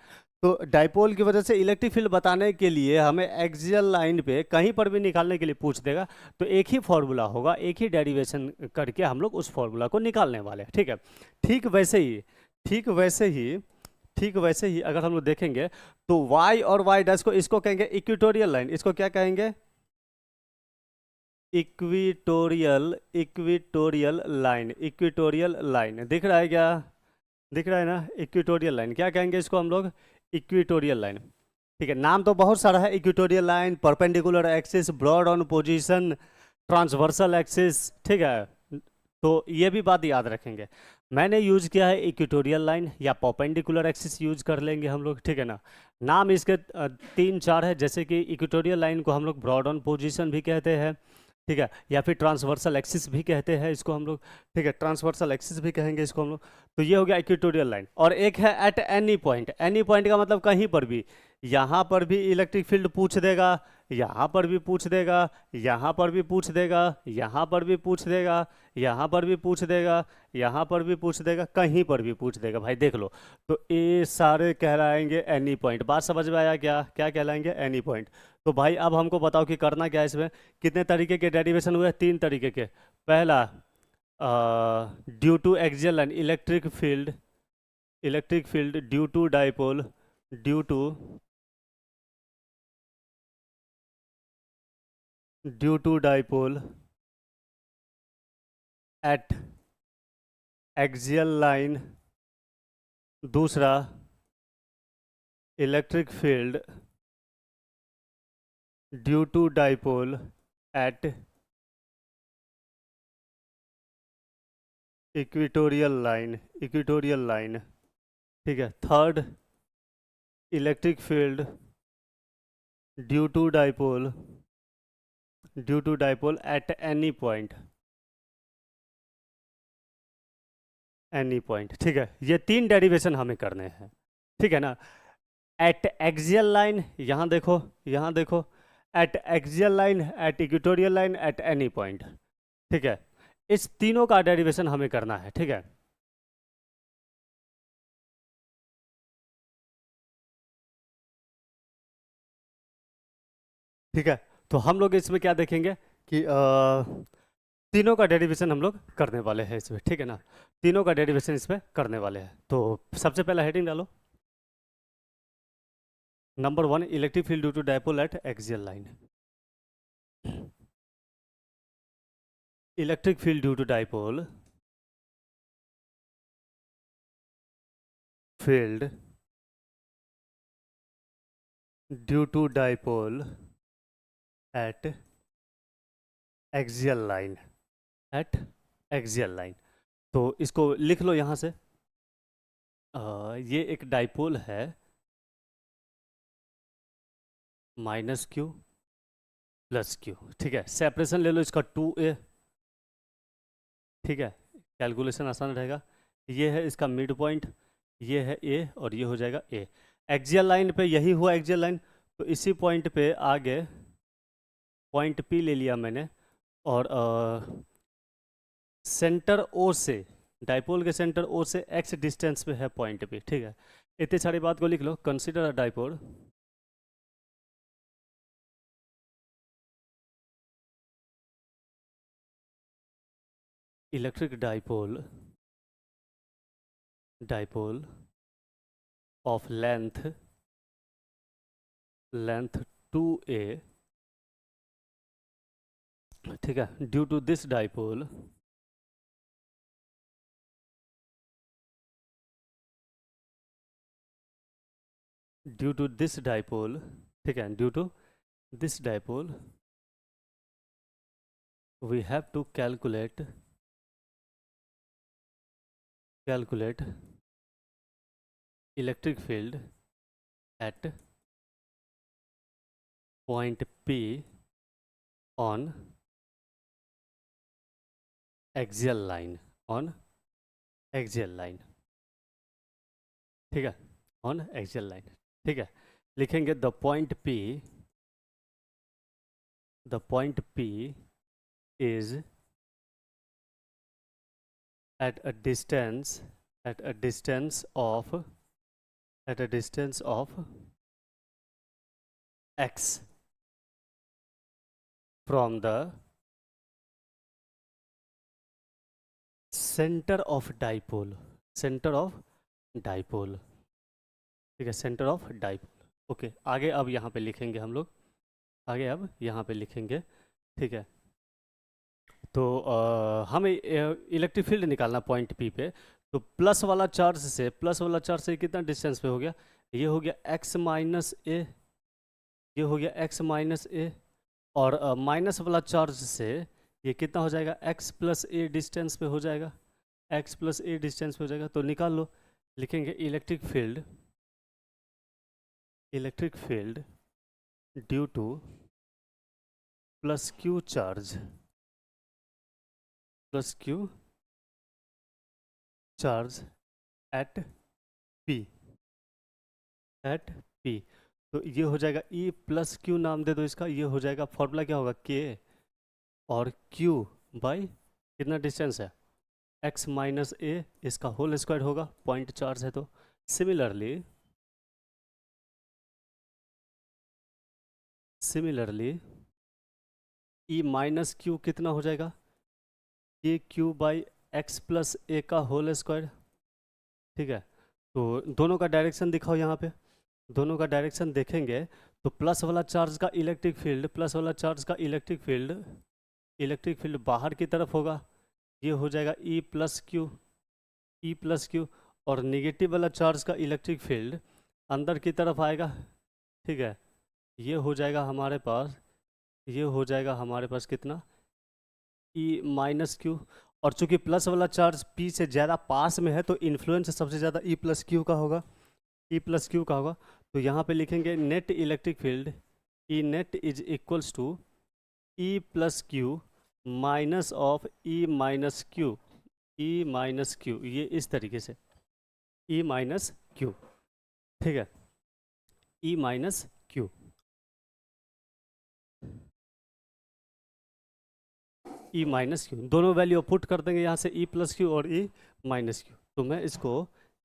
तो डाइपोल की वजह से इलेक्ट्रिक फील्ड बताने के लिए हमें एक्सियल लाइन पे कहीं पर भी निकालने के लिए पूछ देगा, तो एक ही फॉर्मूला होगा, एक ही डेरिवेशन करके हम लोग उस फॉर्मूला को निकालने वाले हैं। ठीक है, ठीक वैसे ही अगर हम लोग देखेंगे तो y और y डैश को, इसको कहेंगे इक्वेटोरियल लाइन। इसको क्या कहेंगे? Equatorial line. दिख रहा है क्या? दिख रहा है ना? इक्वेटोरियल लाइन क्या कहेंगे इसको हम लोग? Equatorial line. ठीक है, नाम तो बहुत सारा है, equatorial line, perpendicular axis, broad on position, transversal axis. ठीक है, तो ये भी बात याद रखेंगे। मैंने यूज किया है इक्वेटोरियल लाइन या परपेंडिकुलर एक्सिस यूज कर लेंगे हम लोग। ठीक है ना, नाम इसके 3-4 है, जैसे कि इक्वेटोरियल लाइन को हम लोग ब्रॉड ऑन पोजीशन भी कहते हैं। ठीक है, या फिर ट्रांसवर्सल एक्सिस भी कहते हैं इसको हम लोग। ठीक है, ट्रांसवर्सल एक्सिस भी कहेंगे इसको हम लोग। तो ये हो गया इक्वेटोरियल लाइन। और एक है eight any point. Any point का मतलब कहीं पर भी, यहाँ पर भी इलेक्ट्रिक फील्ड पूछ देगा, यहाँ पर भी पूछ देगा, यहाँ पर भी पूछ देगा, यहाँ पर भी पूछ देगा, यहाँ पर भी पूछ देगा, यहाँ पर भी पूछ देगा, कहीं पर भी पूछ देगा। भाई देख लो, तो ये सारे कहलाएंगे एनी पॉइंट। बात समझ में आया क्या? क्या कहलाएंगे? Any point. तो भाई अब हमको बताओ कि करना क्या है इसमें। कितने तरीके के डेरिवेशन हुए? 3 तरीके के। पहला, due to axial line, electric field due to dipole, due to dipole at axial line. दूसरा, electric field due to dipole at equatorial line. ठीक है, third, electric field due to dipole at any point. ठीक है, ये 3 derivation हमें करने हैं। ठीक है ना, एट एक्सियल लाइन, यहाँ देखो, eight axial line, eight equatorial line, eight any point. ठीक है, इस तीनों का डेरिवेशन हमें करना है। ठीक है, ठीक है, तो हम लोग इसमें क्या देखेंगे कि तीनों का डेरिवेशन हम लोग करने वाले हैं इसमें। ठीक है ना, तीनों का डेरिवेशन इसमें करने वाले हैं। तो सबसे पहला हेडिंग डालो, number 1, electric field due to dipole at axial line. Electric field due to dipole field due to dipole at axial line, at axial line. तो इसको लिख लो यहाँ से। ये एक डाइपोल है, माइनस क्यू प्लस क्यू, ठीक है। सेपरेशन ले लो इसका 2a, ठीक है, कैलकुलेशन आसान रहेगा। ये है इसका मिड पॉइंट, ये है a और ये हो जाएगा a। एक्सियल लाइन पे यही हुआ एक्सियल लाइन, तो इसी पॉइंट पे आगे पॉइंट P ले लिया मैंने, और सेंटर O से, डाइपोल के सेंटर O से x डिस्टेंस पे है पॉइंट P, ठीक है। इतनी सारी बात को लिख लो। Consider a dipole electric dipole of length 2a, ठीक है, ड्यू टू दिस डाइपोल ठीक है, due to this dipole we have to calculate electric field at point P on axial line, ठीक है, ऑन एक्सियल लाइन, ठीक है। लिखेंगे the point P is at a distance of x from the center of dipole, ठीक है, centre of dipole. Okay, आगे अब यहाँ पे लिखेंगे हम लोग, ठीक है। तो हमें इलेक्ट्रिक फील्ड निकालना पॉइंट P पे। तो प्लस वाला चार्ज से कितना डिस्टेंस पे हो गया? ये हो गया x माइनस ए, ये हो गया x माइनस ए, और माइनस वाला चार्ज से ये कितना हो जाएगा? x प्लस ए डिस्टेंस पे हो जाएगा, तो निकाल लो। लिखेंगे electric field due to plus q charge at P, तो ये हो जाएगा E प्लस क्यू, नाम दे दो इसका। ये हो जाएगा, फॉर्मूला क्या होगा? K और Q बाई कितना डिस्टेंस है? x माइनस ए, इसका होल स्क्वायर होगा, पॉइंट चार्ज है तो। सिमिलरली E माइनस क्यू कितना हो जाएगा? K Q by X plus A का होल स्क्वायर, ठीक है। तो दोनों का डायरेक्शन दिखाओ यहाँ पे, दोनों का डायरेक्शन देखेंगे तो प्लस वाला चार्ज का इलेक्ट्रिक फील्ड बाहर की तरफ होगा, ये हो जाएगा E प्लस क्यू, और निगेटिव वाला चार्ज का इलेक्ट्रिक फील्ड अंदर की तरफ आएगा, ठीक है। ये हो जाएगा हमारे पास कितना? E माइनस क्यू, और चूंकि प्लस वाला चार्ज P से ज़्यादा पास में है तो इन्फ्लुएंस सबसे ज़्यादा E प्लस क्यू का होगा, तो यहाँ पे लिखेंगे net electric field E net is equals to E plus q minus of E minus q, ये इस तरीके से E माइनस क्यू, ठीक है, E minus Q. E minus Q दोनों वैल्यू पुट कर देंगे यहाँ से, E प्लस क्यू और E माइनस क्यू। तो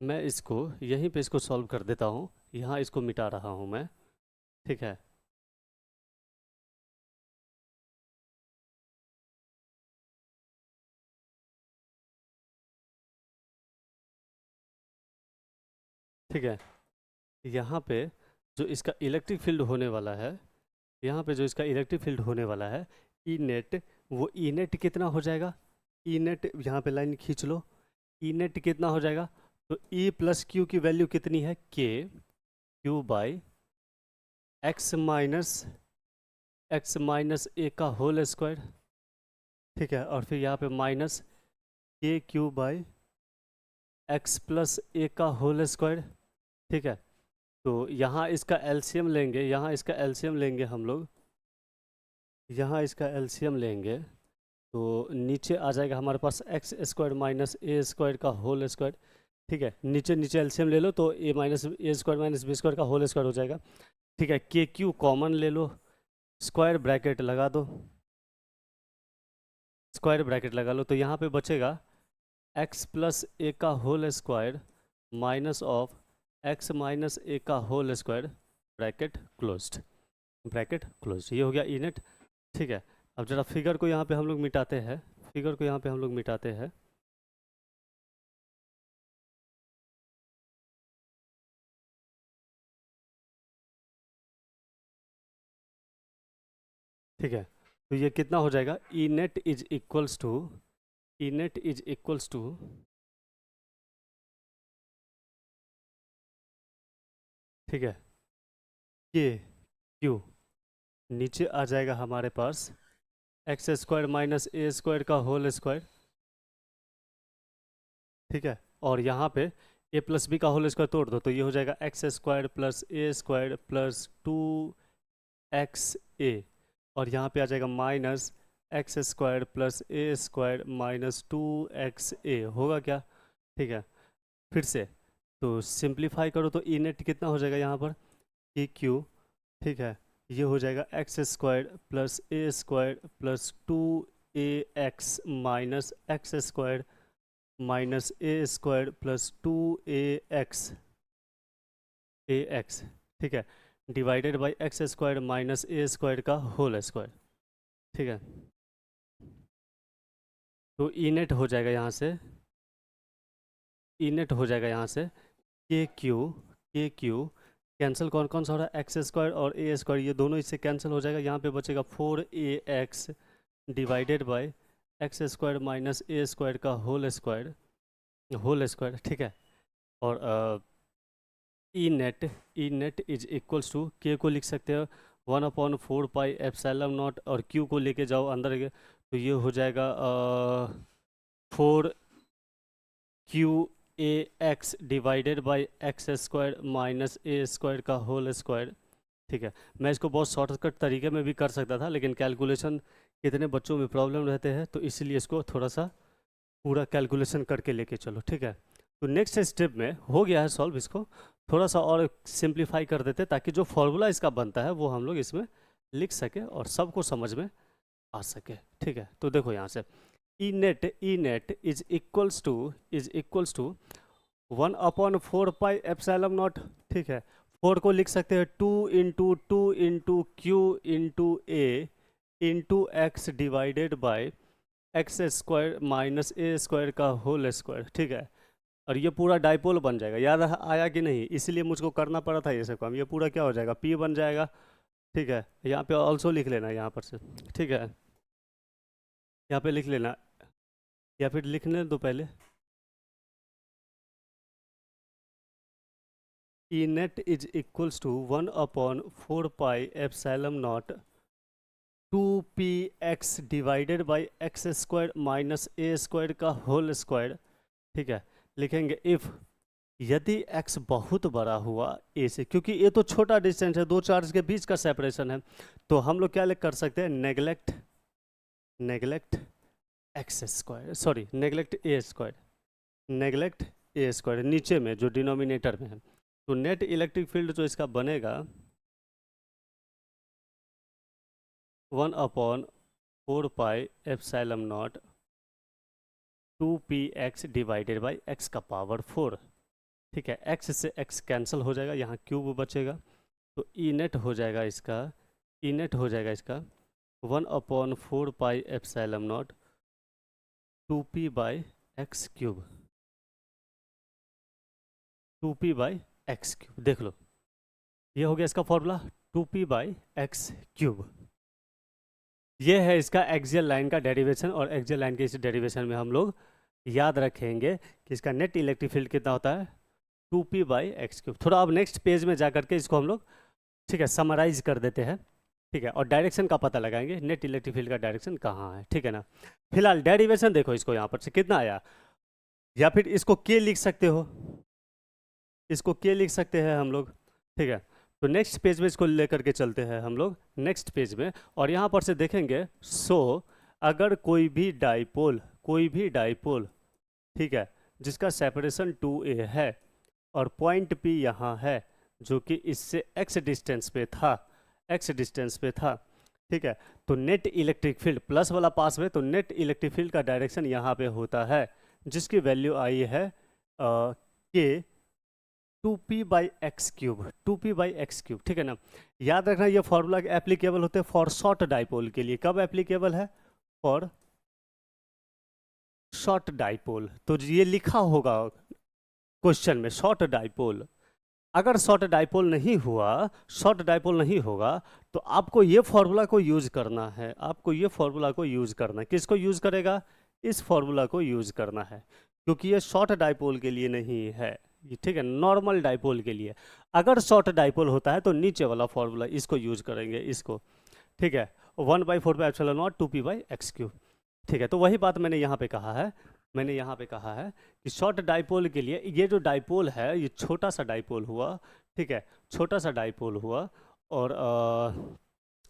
मैं इसको यहीं पे इसको सॉल्व कर देता हूँ, यहाँ इसको मिटा रहा हूँ मैं, ठीक है। ठीक है, यहाँ पे जो इसका इलेक्ट्रिक फील्ड होने वाला है यहाँ पे जो इसका इलेक्ट्रिक फील्ड होने वाला है ई नेट, वो ई नेट कितना हो जाएगा, ई नेट यहाँ पे लाइन खींच लो, ई नेट कितना हो जाएगा, तो ई प्लस क्यू की वैल्यू कितनी है, के Q by x minus A का होल स्क्वायर, ठीक है, और फिर यहाँ पे माइनस के Q by X plus A का होल स्क्वायर, ठीक है। तो यहाँ इसका एलसीएम लेंगे, यहाँ इसका एलसीएम लेंगे हम लोग, यहाँ इसका एलसीएम लेंगे तो नीचे आ जाएगा हमारे पास X square minus A square का होल स्क्वायर, ठीक है। नीचे नीचे एलसीएम ले लो तो ए minus A square minus B square का होल स्क्वायर हो जाएगा, ठीक है। के क्यू कॉमन ले लो, स्क्वायर ब्रैकेट लगा दो, स्क्वायर ब्रैकेट लगा लो, तो यहाँ पे बचेगा एक्स प्लस ए का whole square minus of X minus A का whole square, bracket closed, bracket closed. ये हो गया ई नेट, ठीक है। अब जरा फिगर को यहाँ पे हम लोग मिटाते हैं, फिगर को यहाँ पे हम लोग मिटाते हैं, ठीक है। तो ये कितना हो जाएगा, E net is equals to, E net is equals to, ठीक है, ये क्यू नीचे आ जाएगा हमारे पास X square minus A square का होल स्क्वायर, ठीक है। और यहाँ पे ए प्लस बी का होल स्क्वायर तोड़ दो तो ये हो जाएगा एक्स स्क्वायर प्लस ए स्क्वायर प्लस 2XA, और यहाँ पे आ जाएगा माइनस एक्स स्क्वायर प्लस ए स्क्वायर माइनस 2XA, होगा क्या, ठीक है। फिर से तो सिंप्लीफाई करो तो ई नेट कितना हो जाएगा यहाँ पर, ई क्यू, ठीक है, ये हो जाएगा X square plus A square plus 2AX minus X square minus A square plus 2AX, ठीक है, divided by X square minus A square का होल स्क्वायर, ठीक है। तो ई नेट हो जाएगा यहाँ से, ई नेट हो जाएगा यहाँ से के क्यू कैंसिल कौन कौन सा हो रहा है, एक्स स्क्वायर और ए स्क्वायर, ये दोनों इससे कैंसिल हो जाएगा, यहाँ पे बचेगा 4AX divided by X square minus A square का होल स्क्वायर, ठीक है। और ई नेट इज इक्वल्स टू, के को लिख सकते हो 1/4 पाई एप्सिलॉन नॉट, और क्यू को लेके जाओ अंदर के तो ये हो जाएगा 4QAX divided by X square minus A square का होल स्क्वायर, ठीक है। मैं इसको बहुत शॉर्टकट तरीके में भी कर सकता था, लेकिन कैलकुलेशन कितने बच्चों में प्रॉब्लम रहते हैं तो इसलिए इसको थोड़ा सा पूरा कैलकुलेशन करके लेके चलो, ठीक है। तो नेक्स्ट स्टेप में हो गया है सॉल्व, इसको थोड़ा सा और सिंप्लीफाई कर देते ताकि जो फॉर्मूला इसका बनता है वो हम लोग इसमें लिख सके और सबको समझ में आ सके, ठीक है। तो देखो यहाँ से E net is equals to 1/4 pi epsilon naught, ठीक है। 4 को लिख सकते हैं 2 × 2 × Q × A × X divided by X square minus A square का होल स्क्वायर, ठीक है। और ये पूरा डाइपोल बन जाएगा, याद आया कि नहीं, इसलिए मुझको करना पड़ा था ये सब काम। ये पूरा क्या हो जाएगा, P बन जाएगा, ठीक है। यहाँ पे ऑल्सो लिख लेना यहाँ पर से, ठीक है, यहाँ पे लिख लेना या फिर लिखने दो पहले, E net is equals to 1/4 pi epsilon naught 2PX divided by X square minus A square का होल स्क्वायर, ठीक है। लिखेंगे इफ़, यदि x बहुत बड़ा हुआ a से, क्योंकि ये तो छोटा डिस्टेंस है, दो चार्ज के बीच का सेपरेशन है, तो हम लोग क्या कर सकते हैं, neglect X square, sorry neglect A square नीचे में जो डिनोमिनेटर में है। तो नेट इलेक्ट्रिक फील्ड जो इसका बनेगा 1/4 pi epsilon naught 2PX divided by x का पावर 4, ठीक है। x से x कैंसिल हो जाएगा, यहाँ क्यूब बचेगा, तो ई नेट हो जाएगा इसका, 1/4 pi epsilon not 2P by x cube, 2P by x cube. देख लो ये हो गया इसका फॉर्मूला, 2p/x³। ये है इसका एक्सियल लाइन का डेरिवेशन, और एक्सियल लाइन के इस डेरिवेशन में हम लोग याद रखेंगे कि इसका नेट इलेक्ट्रिक फील्ड कितना होता है 2p/x³। थोड़ा अब नेक्स्ट पेज में जा करके इसको हम लोग ठीक है समराइज कर देते हैं, ठीक है, और डायरेक्शन का पता लगाएंगे, नेट इलेक्ट्रिक फील्ड का डायरेक्शन कहाँ है, ठीक है ना। फिलहाल डेरिवेशन देखो, इसको यहाँ पर से कितना आया, या फिर इसको के लिख सकते हो, इसको के लिख सकते हैं हम लोग, ठीक है। तो नेक्स्ट पेज में इसको लेकर के चलते हैं हम लोग नेक्स्ट पेज में, और यहाँ पर से देखेंगे अगर कोई भी डाइपोल ठीक है जिसका सेपरेशन 2a है और पॉइंट P यहाँ है जो कि इससे x डिस्टेंस पे था, ठीक है, तो नेट इलेक्ट्रिक फील्ड प्लस वाला पास में, तो नेट इलेक्ट्रिक फील्ड का डायरेक्शन यहाँ पे होता है जिसकी वैल्यू आई है के 2p/x³, ठीक है ना। याद रखना ये फॉर्मूला एप्लीकेबल होते हैं फॉर शॉर्ट डाइपोल के लिए। कब एप्लीकेबल है? For short dipole. तो ये लिखा होगा क्वेश्चन में शॉर्ट डाइपोल। अगर शॉर्ट डाइपोल नहीं होगा तो आपको ये फॉर्मूला को यूज करना है, किसको यूज करेगा? इस फॉर्मूला को यूज करना है, क्योंकि ये शॉर्ट डाइपोल के लिए नहीं है, ठीक है, नॉर्मल डाइपोल के लिए। अगर शॉर्ट डाइपोल होता है तो नीचे वाला फॉर्मूला इसको यूज करेंगे, इसको, ठीक है, 1/4πε0 2p/x³, ठीक है। तो वही बात मैंने यहाँ पे कहा है कि शॉर्ट डाइपोल के लिए ये जो डाइपोल है ये छोटा सा डाइपोल हुआ, ठीक है, छोटा सा डाइपोल हुआ, और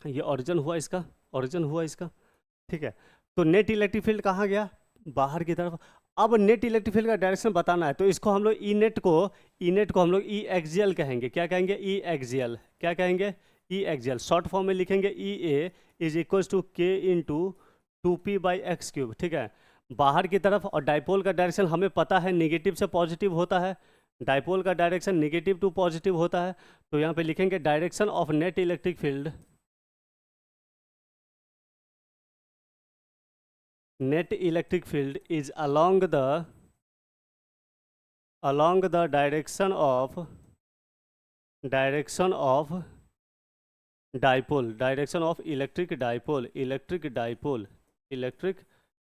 ये ओरिजिन हुआ इसका, ठीक है। तो नेट इलेक्ट्रिक फील्ड कहाँ गया? बाहर की तरफ। अब नेट इलेक्ट्रिक फील्ड का डायरेक्शन बताना है, तो इसको हम लोग ई नेट को हम लोग ई एक्सियल कहेंगे। क्या कहेंगे? ई एक्सियल। क्या कहेंगे? ई एक्सियल। शॉर्ट फॉर्म में लिखेंगे ई ए इज इक्वल टू के इंटू 2p/x³, ठीक है, बाहर की तरफ। और डाइपोल का डायरेक्शन हमें पता है नेगेटिव से पॉजिटिव होता है, डाइपोल का डायरेक्शन नेगेटिव टू पॉजिटिव होता है। तो यहाँ पे लिखेंगे direction of net electric field, net electric field is along the direction of dipole, direction of electric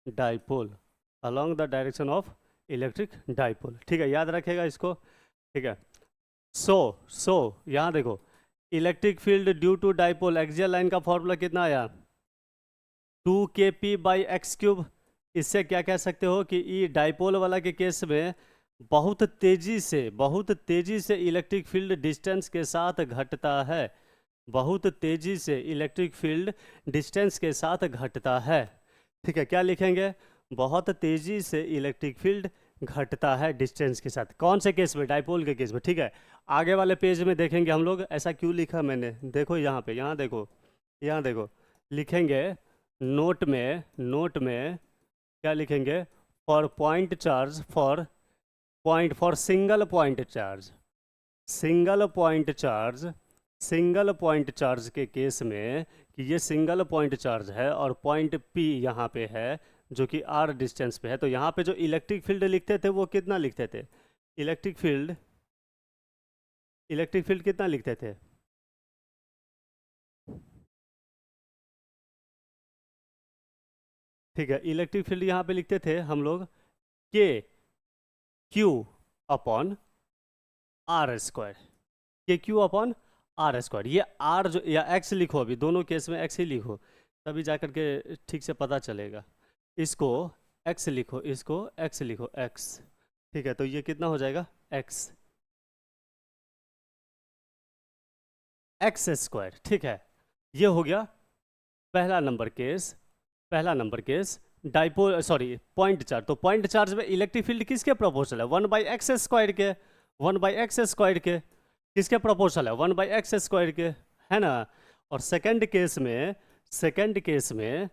dipole, along the direction of electric dipole, ठीक है, याद रखेगा इसको, ठीक है। सो यहाँ देखो, electric field due to dipole, axial line का फॉर्मूला कितना आया? 2kp/x³। इससे क्या कह सकते हो कि ई डाइपोल वाला के केस में बहुत तेजी से इलेक्ट्रिक फील्ड डिस्टेंस के साथ घटता है, बहुत तेजी से इलेक्ट्रिक फील्ड डिस्टेंस के साथ घटता है, ठीक है। क्या लिखेंगे? बहुत तेजी से इलेक्ट्रिक फील्ड घटता है डिस्टेंस के साथ। कौन से केस में? डाइपोल के केस में, ठीक है। आगे वाले पेज में देखेंगे हम लोग ऐसा क्यों लिखा मैंने, देखो यहाँ पे, यहाँ देखो लिखेंगे नोट में क्या लिखेंगे? For point charge, for single point charge के केस में कि ये सिंगल पॉइंट चार्ज है और पॉइंट P यहाँ पे है जो कि r डिस्टेंस पे है, तो यहाँ पे जो इलेक्ट्रिक फील्ड लिखते थे वो कितना लिखते थे? इलेक्ट्रिक फील्ड कितना लिखते थे? ठीक है, इलेक्ट्रिक फील्ड यहाँ पे लिखते थे हम लोग KQ/r²। ये r जो या x लिखो, अभी दोनों केस में x ही लिखो, तभी जा करके ठीक से पता चलेगा। इसको x लिखो, x, ठीक है। तो ये कितना हो जाएगा? x², ठीक है। ये हो गया पहला number case dipole, sorry, point charge. तो पॉइंट चार्ज में इलेक्ट्रिक फील्ड किसके प्रोपोर्शनल है? 1/x² के, किसके प्रोपोर्शनल है? 1/x² के, है ना। और सेकंड केस में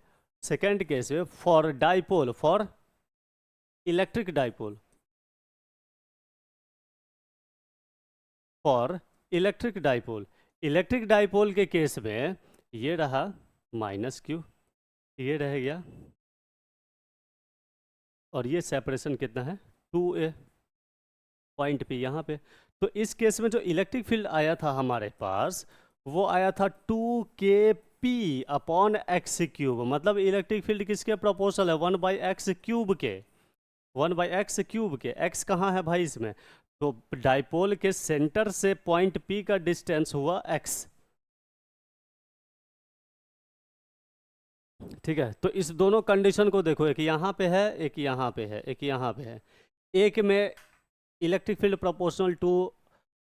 फॉर इलेक्ट्रिक डाइपोल के केस में ये रहा -q, ये रह गया, और ये सेपरेशन कितना है? 2a, पॉइंट P यहाँ पे। तो इस केस में जो इलेक्ट्रिक फील्ड आया था हमारे पास वो आया था 2 kp/x³, मतलब इलेक्ट्रिक फील्ड किसके प्रोपोर्शनल है, 1/x³ के, 1/x³ के। x कहाँ है भाई इसमें, तो डाइपोल के सेंटर से पॉइंट P का डिस्टेंस हुआ x। ठीक है, तो इस दोनों कंडीशन को देखो, एक यहाँ पे है, एक यहाँ पे है, एक यहाँ पे है। एक में electric field proportional to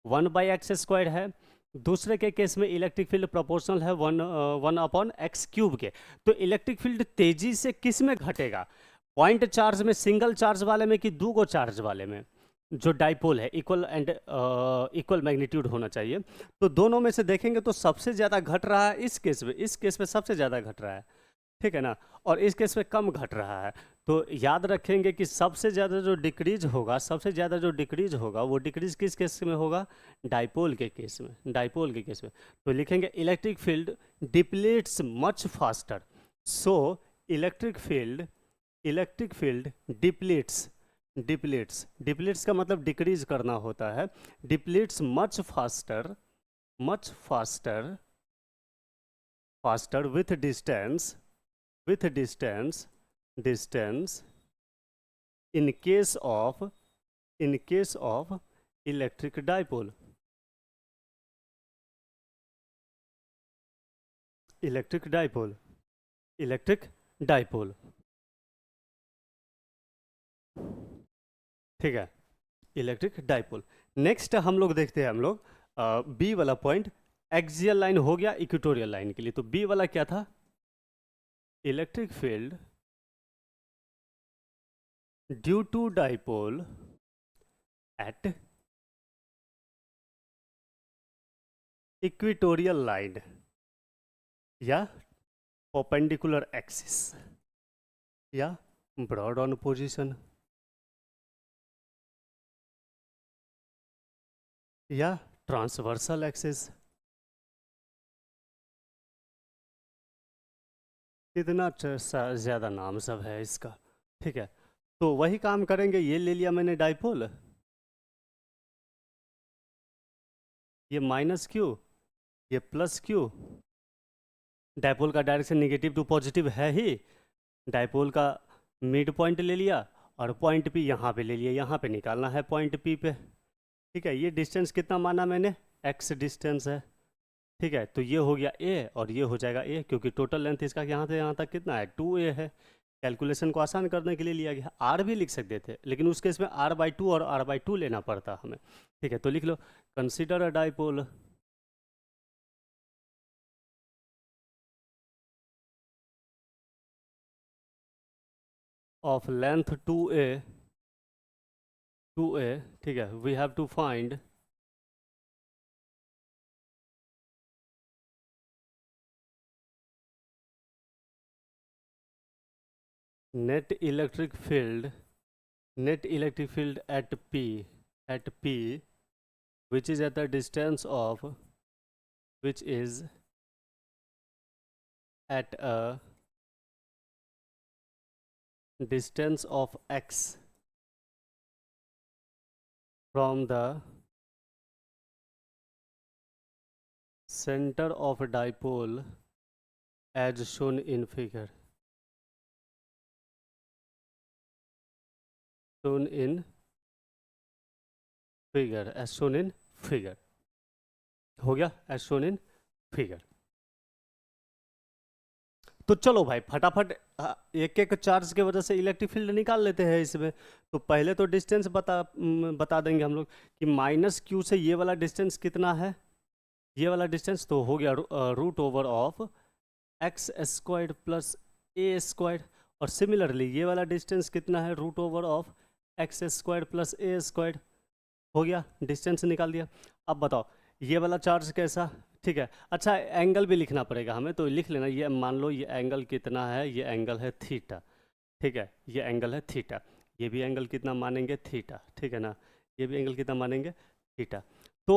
1/x² है, दूसरे के केस में इलेक्ट्रिक फील्ड प्रोपोर्शनल है 1/x³ के। तो इलेक्ट्रिक फील्ड तेजी से किस में घटेगा, पॉइंट चार्ज में, सिंगल चार्ज वाले में, कि दो गो चार्ज वाले में, जो डाइपोल है, इक्वल एंड इक्वल मैग्नीट्यूड होना चाहिए। तो दोनों में से देखेंगे तो सबसे ज़्यादा घट रहा है इस केस में, इस केस में सबसे ज़्यादा घट रहा है, ठीक है ना, और इस केस में कम घट रहा है। तो याद रखेंगे कि सबसे ज़्यादा जो डिक्रीज होगा, सबसे ज़्यादा जो डिक्रीज होगा, वो डिक्रीज किस केस में होगा, डाइपोल के केस में, डाइपोल के केस में। तो लिखेंगे electric field depletes much faster. So electric field depletes, depletes का मतलब डिक्रीज करना होता है, depletes much faster, much faster, faster with distance, with distance in case of electric dipole, electric dipole, electric dipole। ठीक है, इलेक्ट्रिक डाइपोल। नेक्स्ट हम लोग देखते हैं, हम लोग बी वाला पॉइंट, एक्सियल लाइन हो गया इक्वेटोरियल लाइन के लिए। तो बी वाला क्या था, electric field due to dipole at equatorial line या परपेंडिकुलर एक्सिस या ब्रॉड ऑन पोजीशन या ट्रांसवर्सल एक्सिस। कितना ज़्यादा नाम सब है इसका, ठीक है। तो वही काम करेंगे, ये ले लिया मैंने डाइपोल, ये माइनस क्यू, ये प्लस क्यू, डाइपोल का डायरेक्शन निगेटिव टू पॉजिटिव है ही, डाइपोल का मिड पॉइंट ले लिया और पॉइंट पी यहाँ पे ले लिया, यहाँ पे निकालना है पॉइंट पी पे, ठीक है। ये डिस्टेंस कितना माना मैंने, x डिस्टेंस है, ठीक है। तो ये हो गया a और ये हो जाएगा a, क्योंकि टोटल लेंथ इसका यहाँ से यहाँ तक कितना है, 2a है। कैलकुलेशन को आसान करने के लिए लिया गया, r भी लिख सकते थे, लेकिन उस केस में r/2 और r/2 लेना पड़ता हमें, ठीक है। तो लिख लो, consider a dipole of length 2a, ठीक है। We have to find net electric field at P, which is at the distance of, which is at a distance of x from the center of a dipole as shown in figure, as shown in figure। हो गया, as shown in figure। तो चलो भाई फटाफट एक एक charge के वजह से इलेक्ट्रिक फील्ड निकाल लेते हैं इसमें। तो पहले तो डिस्टेंस बता देंगे हम लोग कि माइनस क्यू से ये वाला डिस्टेंस कितना है, ये वाला डिस्टेंस तो हो गया √over of x² plus a², और सिमिलरली ये वाला डिस्टेंस कितना है, √over of x² plus a², हो गया, डिस्टेंस निकाल दिया। अब बताओ ये वाला चार्ज कैसा, ठीक है। अच्छा एंगल भी लिखना पड़ेगा हमें, तो लिख लेना, ये मान लो ये एंगल कितना है, ये एंगल है थीटा, ठीक है, ये एंगल है थीटा, ये भी एंगल कितना मानेंगे, थीटा, ठीक है ना, ये भी एंगल कितना मानेंगे, थीटा। तो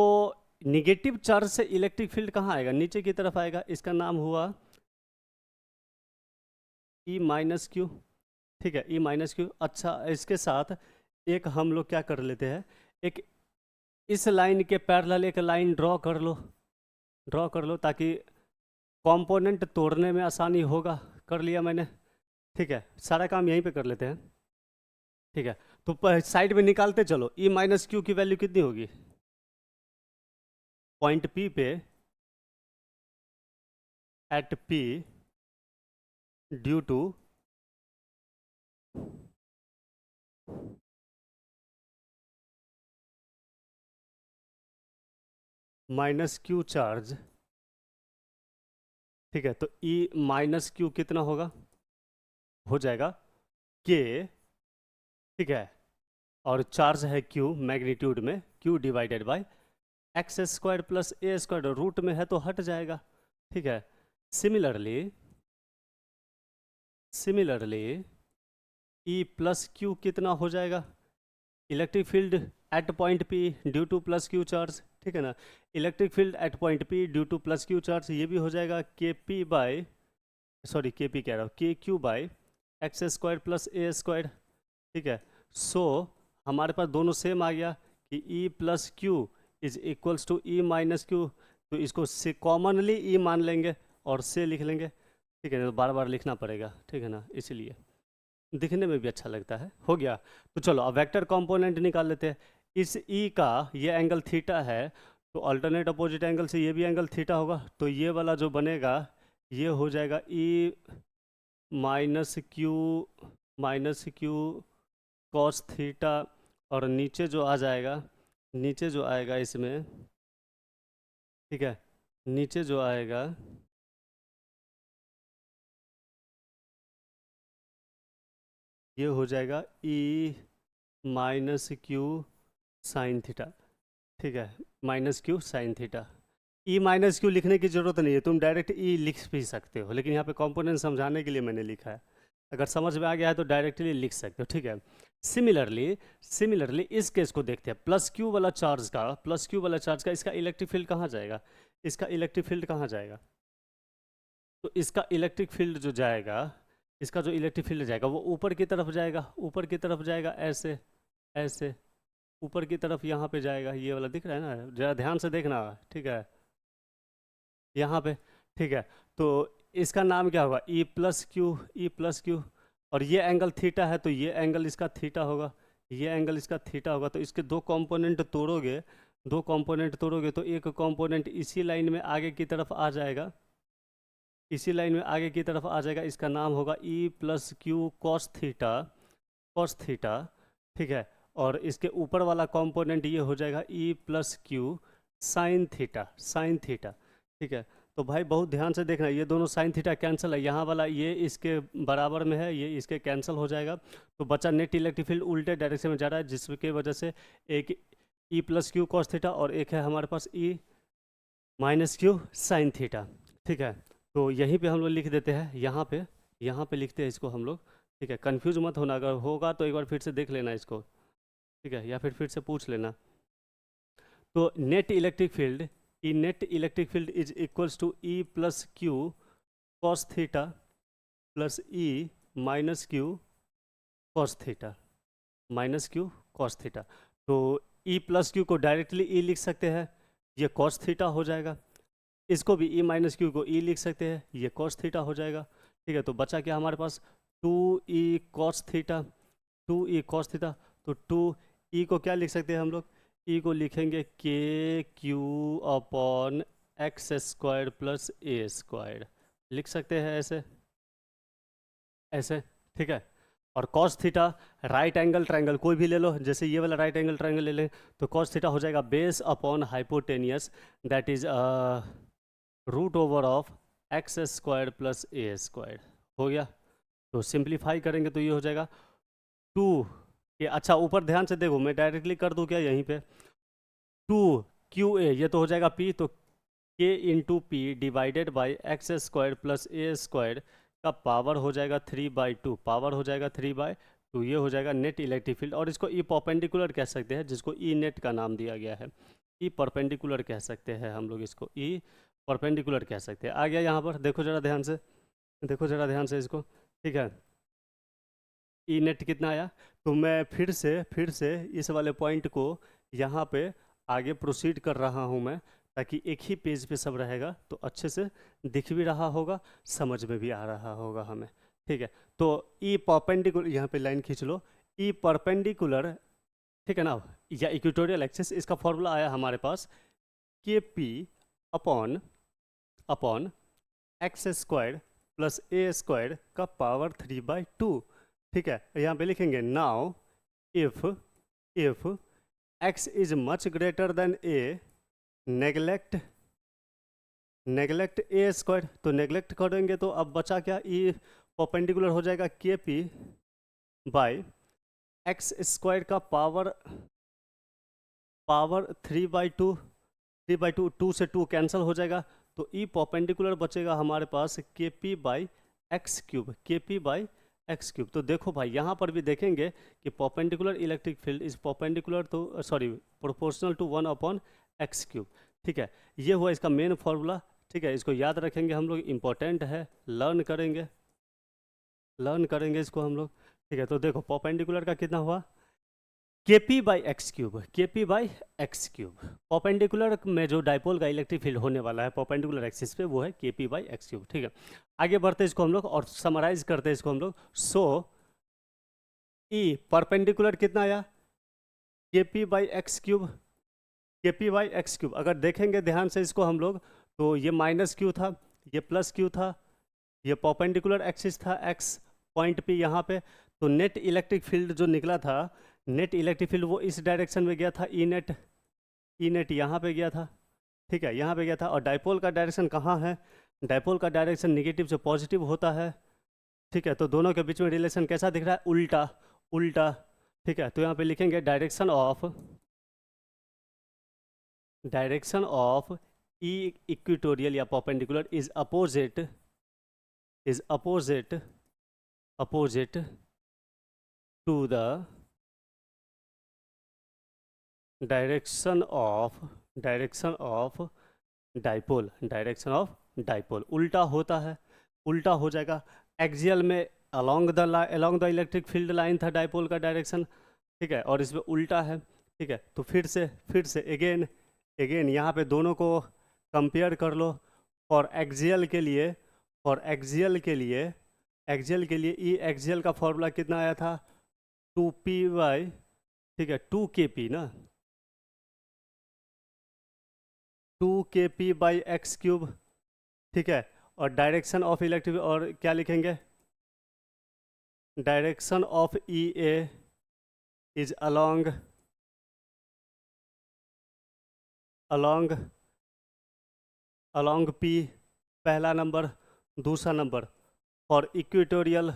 निगेटिव चार्ज से इलेक्ट्रिक फील्ड कहाँ आएगा, नीचे की तरफ आएगा, इसका नाम हुआ E-Q, ठीक है, E-Q। अच्छा इसके साथ एक हम लोग क्या कर लेते हैं, एक इस लाइन के पैरेलल एक लाइन ड्रॉ कर लो, ड्रॉ कर लो ताकि कंपोनेंट तोड़ने में आसानी होगा। कर लिया मैंने। ठीक है, सारा काम यहीं पे कर लेते हैं। ठीक है, तो साइड में निकालते चलो। ई माइनस क्यू की वैल्यू कितनी होगी? पॉइंट पी पे, at P, due to minus q charge. ठीक है, तो ई माइनस क्यू कितना होगा? हो जाएगा के। ठीक है, और चार्ज है क्यू मैग्नीट्यूड में, q divided by x square plus A square, root में है तो हट जाएगा। ठीक है, similarly similarly E plus q कितना हो जाएगा? Electric field at point P due to plus q charge. ठीक है ना, electric field at point P due to plus q charge, ये भी हो जाएगा k p by, sorry k p कह रहा हूँ, k q bye x square plus ए स्क्वायर। ठीक है, सो हमारे पास दोनों सेम आ गया कि E plus q is equals to E minus q. तो इसको से कॉमनली ई मान लेंगे और से लिख लेंगे। ठीक है ना, तो बार बार लिखना पड़ेगा। ठीक है ना, इसीलिए दिखने में भी अच्छा लगता है। हो गया। तो चलो अब वेक्टर कंपोनेंट निकाल लेते हैं। इस ई का ये एंगल थीटा है, तो अल्टरनेट अपोजिट एंगल से ये भी एंगल थीटा होगा। तो ये वाला जो बनेगा ये हो जाएगा ई माइनस क्यू कॉस थीटा, और नीचे जो आ जाएगा, नीचे जो आएगा इसमें, ठीक है, नीचे जो आएगा ये हो जाएगा ई माइनस क्यू साइन थीटा। ठीक है, माइनस क्यू साइन थीटा। ई माइनस क्यू लिखने की ज़रूरत नहीं है, तुम डायरेक्ट ई लिख भी सकते हो, लेकिन यहाँ पे कंपोनेंट समझाने के लिए मैंने लिखा है। अगर समझ में आ गया है तो डायरेक्टली लिख सकते हो। ठीक है, सिमिलरली इस केस को देखते हैं। प्लस क्यू वाला चार्ज का इसका इलेक्ट्रिक फील्ड कहाँ जाएगा? इसका इलेक्ट्रिक फील्ड कहाँ जाएगा? तो इसका इलेक्ट्रिक फील्ड जो जाएगा, इसका जो इलेक्ट्रिक फील्ड जाएगा वो ऊपर की तरफ जाएगा, ऊपर की तरफ जाएगा, ऐसे ऐसे ऊपर की तरफ यहाँ पे जाएगा। ये वाला दिख रहा है ना, जरा ध्यान से देखना। ठीक है, यहाँ पे। ठीक है, तो इसका नाम क्या होगा? ई प्लस क्यू। और ये एंगल थीटा है, तो ये एंगल इसका थीटा होगा, ये एंगल इसका थीटा होगा। तो इसके दो कंपोनेंट तोड़ोगे तो एक कंपोनेंट इसी लाइन में आगे की तरफ आ जाएगा, इसी लाइन में आगे की तरफ आ जाएगा। इसका नाम होगा ई प्लस क्यू कॉस थीटा। ठीक है, और इसके ऊपर वाला कंपोनेंट ये हो जाएगा ई प्लस क्यू साइन थीटा। ठीक है, तो भाई बहुत ध्यान से देखना, ये दोनों साइन थीटा कैंसिल है, यहाँ वाला ये इसके बराबर में है, ये इसके कैंसिल हो जाएगा। तो बचा नेट इलेक्ट्रिक फील्ड उल्टे डायरेक्शन में जा रहा है, जिसकी वजह से एक ई प्लस क्यू कॉस थीटा और एक है हमारे पास ई माइनस क्यू साइन थीटा। ठीक है, तो यहीं पे हम लोग लिख देते हैं, यहाँ पे लिखते हैं इसको हम लोग। ठीक है, कंफ्यूज मत होना, अगर होगा तो एक बार फिर से देख लेना इसको। ठीक है, या फिर से पूछ लेना। तो net electric field is equals to E plus q cos theta plus E minus q cos theta. तो ई प्लस क्यू को डायरेक्टली ई लिख सकते हैं, ये कॉस थीटा हो जाएगा। इसको भी ई माइनस क्यू को ई लिख सकते हैं, ये कॉस थीटा हो जाएगा। ठीक है, तो बचा क्या हमारे पास? 2e cos theta. तो 2e को क्या लिख सकते हैं हम लोग? ई को लिखेंगे K Q upon X square plus ए स्क्वायर, लिख सकते हैं ऐसे ऐसे। ठीक है, और cos theta right angle triangle कोई भी ले लो, जैसे ये वाला राइट एंगल ट्रायंगल ले लें, तो cos थीटा हो जाएगा base upon hypotenuse, that is root over of x square plus A square. हो गया। तो सिंप्लीफाई करेंगे तो ये हो जाएगा 2 ये। अच्छा, ऊपर ध्यान से देखो, मैं डायरेक्टली कर दूँ क्या यहीं पे? 2 QA, ये तो हो जाएगा P, तो K into P divided by X square plus A square का पावर हो जाएगा 3/2। ये हो जाएगा नेट इलेक्ट्रिक फील्ड, और इसको ई परपेंडिकुलर कह सकते हैं, जिसको ई नेट का नाम दिया गया है। ई परपेंडिकुलर कह सकते हैं हम लोग इसको, ई परपेंडिकुलर कह सकते हैं। आ गया यहाँ पर, देखो जरा ध्यान से इसको। ठीक है, ई नेट कितना आया? तो मैं फिर से इस वाले पॉइंट को यहाँ पे आगे प्रोसीड कर रहा हूँ मैं। ताकि एक ही पेज पे सब रहेगा तो अच्छे से दिख भी रहा होगा, समझ में भी आ रहा होगा हमें। ठीक है, तो ई परपेंडिकुलर, यहाँ पे लाइन खींच लो, ई परपेंडिकुलर, ठीक है ना, या इक्वेटोरियल एक्सिस, इसका फॉर्मूला आया हमारे पास के P upon upon X square plus ए स्क्वायर का पावर 3/2। ठीक है, यहाँ पे लिखेंगे now if if X is much greater than A, neglect neglect A square, तो नेगलेक्ट करेंगे तो अब बचा क्या, ई परपेंडिकुलर हो जाएगा k p by X square का पावर पावर 3/2, 3/2, 2 से 2 कैंसिल हो जाएगा, तो ई परपेंडिकुलर बचेगा हमारे पास के p by x cube, k p by x cube. तो देखो भाई यहाँ पर भी देखेंगे कि perpendicular electric field is perpendicular to sorry proportional to 1/x cube. ठीक है, ये हुआ इसका मेन फॉर्मूला। ठीक है, इसको याद रखेंगे हम लोग, इम्पोर्टेंट है, लर्न करेंगे इसको हम लोग। ठीक है, तो देखो परपेंडिकुलर का कितना हुआ, के p by x cube, k p by x cube. Perpendicular में जो डाइपोल का इलेक्ट्रिक फील्ड होने वाला है परपेंडिकुलर एक्सिस पे, वो है के पी बाई एक्स क्यूब। ठीक है, आगे बढ़ते इसको हम लोग और समराइज करते हैं इसको हम लोग। सो ई परपेंडिकुलर कितना आया, के p by x cube, k p by x cube. अगर देखेंगे ध्यान से इसको हम लोग, तो ये माइनस क्यू था, ये प्लस क्यू था, ये परपेंडिकुलर एक्सिस था एक्स पॉइंट पे यहाँ पे, तो नेट इलेक्ट्रिक फील्ड जो निकला था, नेट इलेक्ट्रिक फील्ड वो इस डायरेक्शन में गया था, ई नेट यहाँ पे गया था। ठीक है, यहाँ पे गया था। और डाइपोल का डायरेक्शन कहाँ है, डाइपोल का डायरेक्शन निगेटिव से पॉजिटिव होता है। ठीक है, तो दोनों के बीच में रिलेशन कैसा दिख रहा है, उल्टा उल्टा। ठीक है, तो यहाँ पे लिखेंगे डायरेक्शन ऑफ ई इक्वेटोरियल या perpendicular is opposite to the direction of dipole. उल्टा होता है, उल्टा हो जाएगा। एक्सियल में along the electric field line था डाइपोल का डायरेक्शन। ठीक है, और इसमें उल्टा है। ठीक है, तो फिर से अगेन यहाँ पे दोनों को कंपेयर कर लो। फॉर एक्सियल के लिए ई एक्सियल का फॉर्मूला कितना आया था, 2p/, ठीक है 2kp ना, 2kp बाई एक्स क्यूब। ठीक है, और डायरेक्शन ऑफ इलेक्ट्रिक, और क्या लिखेंगे, direction of E a is along P, पहला नंबर। दूसरा नंबर फॉर इक्वेटोरियल,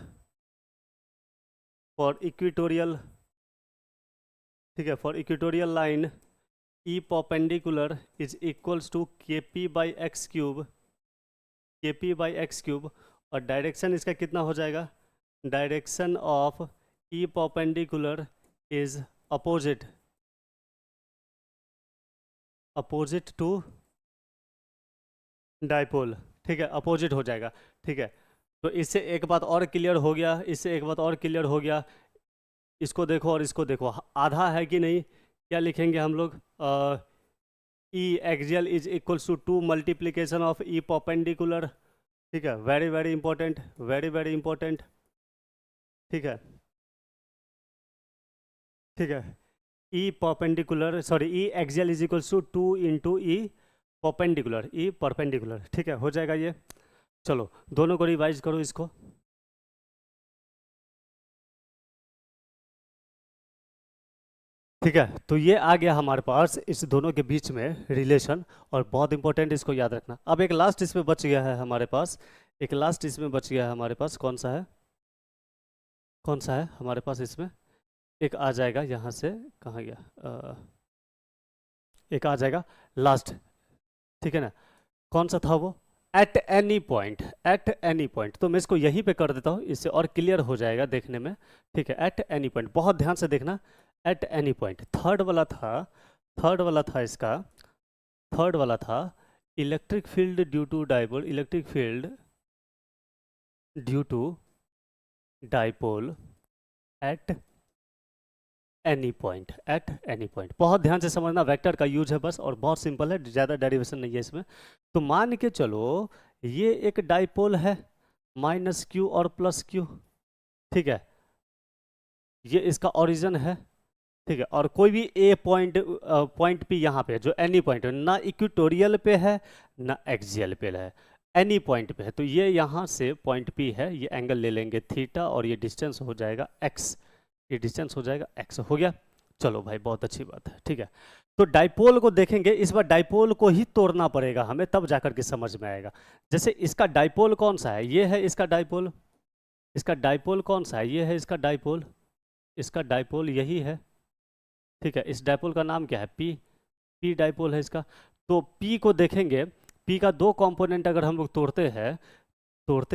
ठीक है, for equatorial line E perpendicular is equals to k p by x cube, और डायरेक्शन इसका कितना हो जाएगा, direction of E perpendicular is opposite to dipole. ठीक है, अपोजिट हो जाएगा। ठीक है, तो इससे एक बात और क्लियर हो गया, इसको देखो और इसको देखो, आधा है कि नहीं। क्या लिखेंगे हम लोग, E axial is equals to 2 multiplication of E perpendicular. ठीक है, वेरी इंपॉर्टेंट। ठीक है, E perpendicular sorry E axial is equals to 2 into E perpendicular. ठीक है, हो जाएगा ये। चलो दोनों को रिवाइज करो इसको। ठीक है, तो ये आ गया हमारे पास इस दोनों के बीच में रिलेशन, और बहुत इंपॉर्टेंट, इसको याद रखना। अब एक लास्ट इसमें बच गया है हमारे पास, कौन सा है हमारे पास इसमें, एक आ जाएगा यहाँ से, कहाँ गया, एक आ जाएगा लास्ट। ठीक है ना, कौन सा था वो, एट एनी पॉइंट। तो मैं इसको यहीं पे कर देता हूँ, इससे और क्लियर हो जाएगा देखने में। ठीक है, एट एनी पॉइंट, बहुत ध्यान से देखना, एट एनी पॉइंट। थर्ड वाला था इसका, electric field due to dipole, at any point, at any point. बहुत ध्यान से समझना, वेक्टर का यूज है बस, और बहुत सिंपल है, ज़्यादा डेरिवेशन नहीं है इसमें। तो मान के चलो ये एक डाइपोल है, माइनस क्यू और प्लस क्यू, ठीक है, ये इसका ओरिजिन है, ठीक है। और कोई भी ए पॉइंट, पॉइंट पी यहाँ पे है, जो एनी पॉइंट है, ना इक्वेटोरियल पे है ना एक्सियल पे है, एनी पॉइंट पे है। तो ये यहाँ से पॉइंट पी है, ये एंगल ले लेंगे थीटा, और ये डिस्टेंस हो जाएगा एक्स, ये डिस्टेंस हो जाएगा एक्स। हो गया, चलो भाई बहुत अच्छी बात है, ठीक है। तो डाइपोल को देखेंगे, इस बार डाइपोल को ही तोड़ना पड़ेगा हमें, तब जाकर के समझ में आएगा। जैसे इसका डाइपोल कौन सा है, ये है इसका डाइपोल, इसका डाइपोल कौन सा है, ये है इसका डाइपोल, इसका डाइपोल यही है, ठीक है। इस डाइपोल का नाम क्या है, पी, पी डाइपोल है इसका। तो पी को देखेंगे, पी का दो कंपोनेंट अगर हम लोग तोड़ते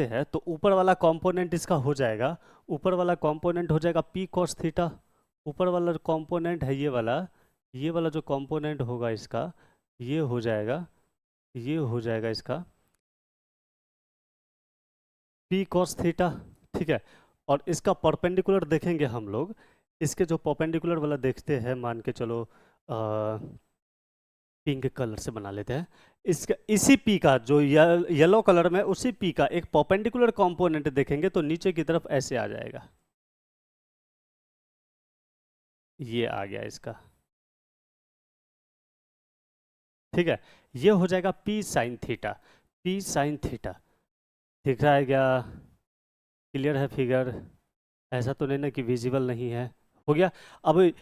हैं तो ऊपर वाला कंपोनेंट इसका हो जाएगा, ऊपर वाला कंपोनेंट हो जाएगा पी कॉस थीटा, ऊपर वाला जो कंपोनेंट है ये वाला जो कंपोनेंट होगा इसका, ये हो जाएगा, ये हो जाएगा इसका पी कॉस थीटा, ठीक है। और इसका परपेंडिकुलर देखेंगे हम लोग, इसके जो परपेंडिकुलर वाला देखते हैं, मान के चलो पिंक कलर से बना लेते हैं इसका, इसी पी का जो येलो कलर में, उसी पी का एक परपेंडिकुलर कंपोनेंट देखेंगे तो नीचे की तरफ ऐसे आ जाएगा, ये आ गया इसका, ठीक है। ये हो जाएगा P sine theta, P sine theta. दिख रहा है क्या, क्लियर है फिगर, ऐसा तो नहीं ना कि विजिबल नहीं है। हो गया। अब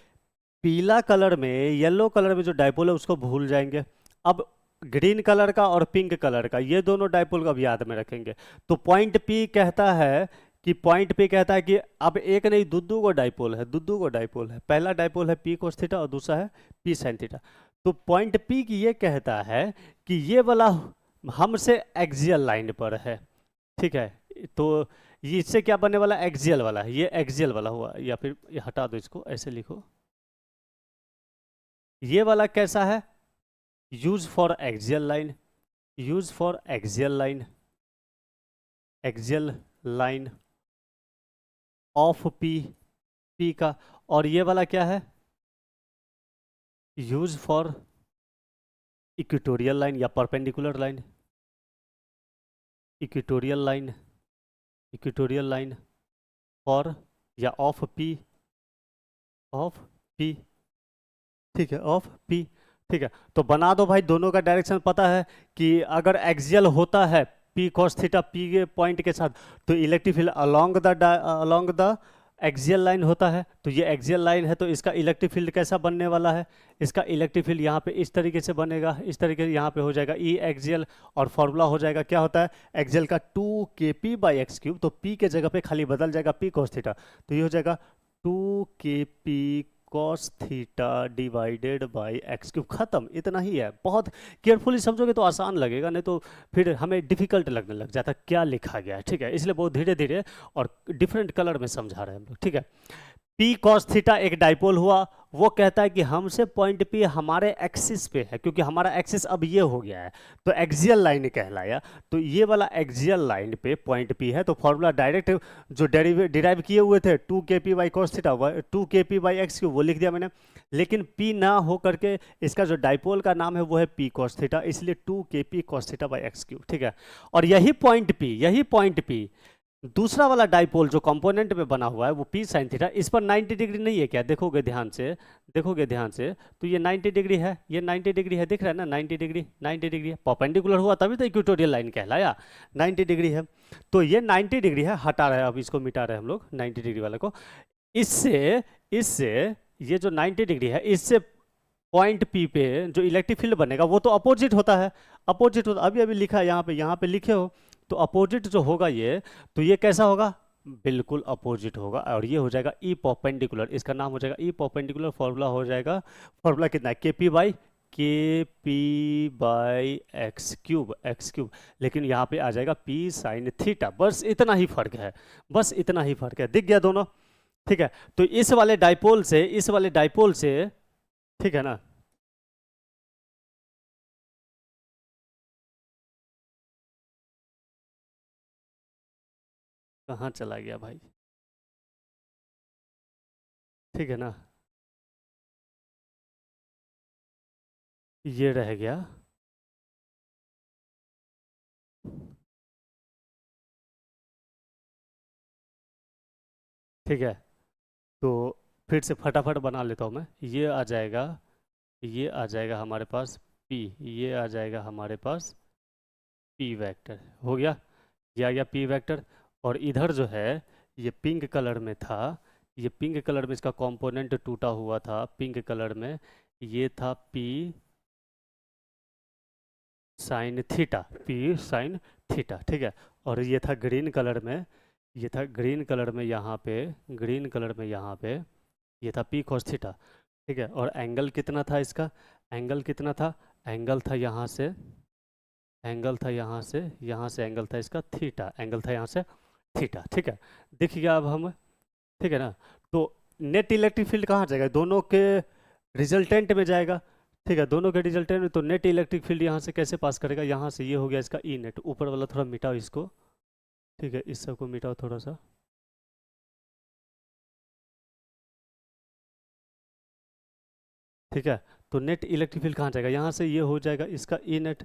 पीला कलर में, येलो कलर में जो डाइपोल है उसको भूल जाएंगे। अब ग्रीन कलर का और पिंक कलर का, ये दोनों डाइपोल का भी याद में रखेंगे। तो पॉइंट पी कहता है कि, पॉइंट पी कहता है कि अब एक नहीं दुद्दू को डाइपोल है, दुद्दू को डाइपोल है। पहला डाइपोल है पी कोस थीटा और दूसरा है पी साइन थीटा। तो पॉइंट पी की ये कहता है कि ये वाला हमसे एक्सियल लाइन पर है, ठीक है। तो ये इससे क्या बनने वाला, एक्सियल वाला, ये एक्सियल वाला हुआ, या फिर ये हटा दो, इसको ऐसे लिखो, ये वाला कैसा है, use for axial line, use for axial line, axial line of P, P का। और ये वाला क्या है, यूज फॉर इक्वेटोरियल लाइन या perpendicular line, equatorial line, equatorial line for या ऑफ पी, ऑफ पी, ठीक है, ऑफ पी, ठीक है। तो बना दो भाई, दोनों का डायरेक्शन पता है कि अगर एक्सियल होता है पी कॉस थीटा पी के पॉइंट के साथ, तो electric field along the axial line होता है। तो ये एक्सियल लाइन है, तो इसका इलेक्ट्रिक फील्ड कैसा बनने वाला है, इसका इलेक्ट्रिक फील्ड यहाँ पे इस तरीके से बनेगा, इस तरीके से यहाँ पे हो जाएगा ई एक्सियल, और फॉर्मूला हो जाएगा, क्या होता है, एक्सियल का 2kp/x³। तो पी के जगह पे खाली बदल जाएगा पी कॉस थीटा, तो ये हो जाएगा 2kp cos theta divided by x³, खत्म, इतना ही है। बहुत केयरफुली समझोगे तो आसान लगेगा, नहीं तो फिर हमें डिफिकल्ट लगने लग जाता है क्या लिखा गया है, ठीक है। इसलिए बहुत धीरे धीरे और डिफरेंट कलर में समझा रहे हैं हम लोग, ठीक है। पी कॉस थीटा एक डाइपोल हुआ, वो कहता है कि हमसे पॉइंट पी हमारे एक्सिस पे है, क्योंकि हमारा एक्सिस अब ये हो गया है, तो एक्सियल लाइन कहलाया। तो ये वाला एक्सियल लाइन पे पॉइंट पी है, तो फॉर्मूला डायरेक्ट जो डिराइव किए हुए थे 2kp by cos theta, 2kp/x³ वो लिख दिया मैंने। लेकिन पी ना हो करके इसका जो डाइपोल का नाम है वो है पी कॉस थीटा, इसलिए 2kp cos θ/x³, ठीक है। और यही पॉइंट पी, यही पॉइंट पी दूसरा वाला डाइपोल जो कंपोनेंट में बना हुआ है वो पी साइन थीटा, इस पर 90 डिग्री नहीं है क्या, देखोगे ध्यान से, देखोगे ध्यान से, तो ये 90 डिग्री है, ये 90 डिग्री है, दिख रहा है ना, 90 डिग्री, 90 डिग्री है, परपेंडिकुलर हुआ तभी तो इक्वेटोरियल लाइन कहलाया, 90 डिग्री है। तो ये 90 डिग्री है, हटा रहे हैं अब इसको, मिटा रहे हैं हम लोग 90 डिग्री वाले को। इससे इससे ये जो 90 डिग्री है, इससे पॉइंट पी पे जो इलेक्ट्रिक फील्ड बनेगा वो तो अपोजिट होता है, अपोजिट होता, अभी अभी लिखा है यहाँ पे लिखे हो, तो अपोजिट जो होगा ये, तो ये कैसा होगा, बिल्कुल अपोजिट होगा, और ये हो जाएगा ई परपेंडिकुलर, इसका नाम हो जाएगा ई परपेंडिकुलर। फॉर्मूला हो जाएगा, फॉर्मूला कितना है, kp/x³, लेकिन यहाँ पे आ जाएगा पी साइन थीटा, बस इतना ही फर्क है, बस इतना ही फर्क है, दिख गया दोनों, ठीक है। तो इस वाले डाइपोल से, इस वाले डाइपोल से, ठीक है ना, कहाँ चला गया भाई, ठीक है ना, ये रह गया, ठीक है। तो फिर से फटाफट बना लेता हूँ मैं। ये आ जाएगा, ये आ जाएगा हमारे पास P, ये आ जाएगा हमारे पास P वेक्टर, हो गया। ये आ गया P वेक्टर। और इधर जो है, ये पिंक कलर में था, ये पिंक कलर में इसका कंपोनेंट टूटा हुआ था पिंक कलर में, ये था P sine theta, P sine theta, ठीक है। और ये था ग्रीन कलर में, ये था ग्रीन कलर में यहाँ पे, ग्रीन कलर में यहाँ पे ये था P cos थीटा, ठीक है। और एंगल कितना था इसका, एंगल कितना था, एंगल था यहाँ से, एंगल था यहाँ से एंगल था इसका थीटा, एंगल था यहाँ से थीटा, ठीक है। दिख गया अब हम, ठीक है ना। तो नेट इलेक्ट्रिक फील्ड कहाँ जाएगा, दोनों के रिजल्टेंट में जाएगा, ठीक है, दोनों के रिजल्टेंट में। तो नेट इलेक्ट्रिक फील्ड यहाँ से कैसे पास करेगा, यहाँ से, ये हो गया इसका ई नेट, ऊपर वाला थोड़ा मिटाओ इसको, ठीक है, इस सबको मिटाओ थोड़ा सा, ठीक है। तो नेट इलेक्ट्रिक फील्ड कहाँ जाएगा, यहाँ से, ये हो जाएगा इसका ई नेट,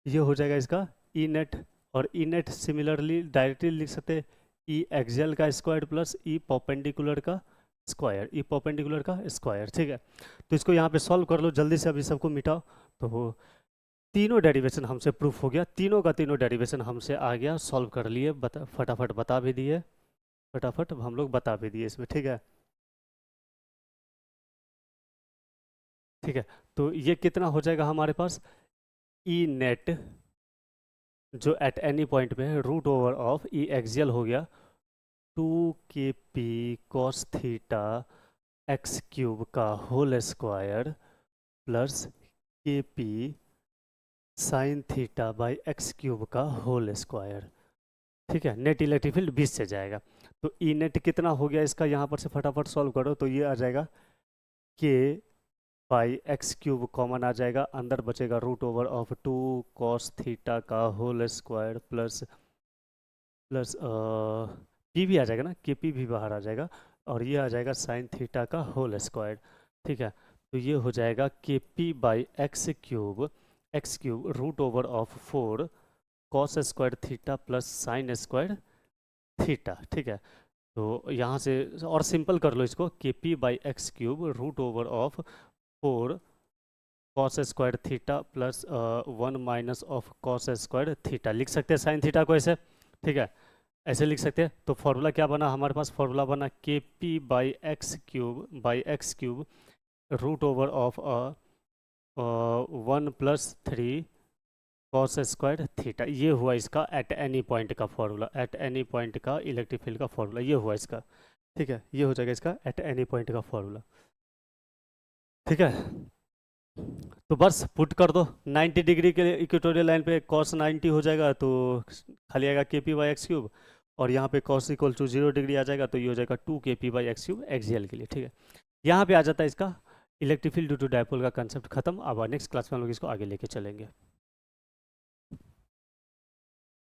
ये हो जाएगा इसका ई नेट। और ई नेट सिमिलरली डायरेक्टली लिख सकते हैं, ई एक्सियल का स्क्वायर प्लस ई परपेंडिकुलर का स्क्वायर, ई परपेंडिकुलर का स्क्वायर, ठीक है। तो इसको यहाँ पे सॉल्व कर लो जल्दी से, अभी सबको मिटाओ। तो तीनों डेरिवेशन हमसे प्रूफ हो गया, तीनों का तीनों डेरिवेशन हमसे आ गया, सॉल्व कर लिए, बता फटाफट बता भी दिए, फटाफट हम लोग बता भी दिए इसमें, ठीक है, ठीक है। तो ये कितना हो जाएगा हमारे पास, ई नेट जो एट एनी पॉइंट में है, root over of E axial हो गया 2 kp cos theta X cube का whole square plus kp sine theta by x cube का होल स्क्वायर, ठीक है। नेट इलेक्ट्रिक फील्ड 20 से जाएगा। तो ई नेट कितना हो गया इसका, यहाँ पर से फटाफट सॉल्व करो, तो ये आ जाएगा K by x cube common आ जाएगा, अंदर बचेगा root over of 2 cos theta का whole square plus plus P भी आ जाएगा ना, के पी भी बाहर आ जाएगा, और ये आ जाएगा साइन थीटा का होल स्क्वायर, ठीक है। तो ये हो जाएगा k p by x cube root over of 4 cos square theta plus sine square theta, ठीक है। तो यहाँ से और सिंपल कर लो इसको, k p by x cube root over of 4 cos square theta plus 1 minus of cos square theta, लिख सकते हैं साइन थीटा को ऐसे, ठीक है, ऐसे लिख सकते हैं। तो फॉर्मूला क्या बना हमारे पास, फॉर्मूला बना k p by x cube root over of 1 + 3 cos square theta, ये हुआ इसका एट एनी पॉइंट का फॉर्मूला, एट एनी पॉइंट का इलेक्ट्रिक फील्ड का फॉर्मूला, ये हुआ इसका, ठीक है, ये हो जाएगा इसका एट एनी पॉइंट का फॉर्मूला, ठीक है। तो बस पुट कर दो 90 डिग्री के इक्वेटोरियल लाइन पे cos 90 हो जाएगा, तो खाली आएगा के पी बाई एक्स क्यूब, और यहाँ पे cos = 0 डिग्री आ जाएगा, तो ये हो जाएगा 2 kp by x cube axial के लिए, ठीक है। यहाँ पे आ जाता है इसका electric field due to dipole का कंसेप्ट खत्म। अब नेक्स्ट क्लास में हम लोग इसको आगे लेके चलेंगे।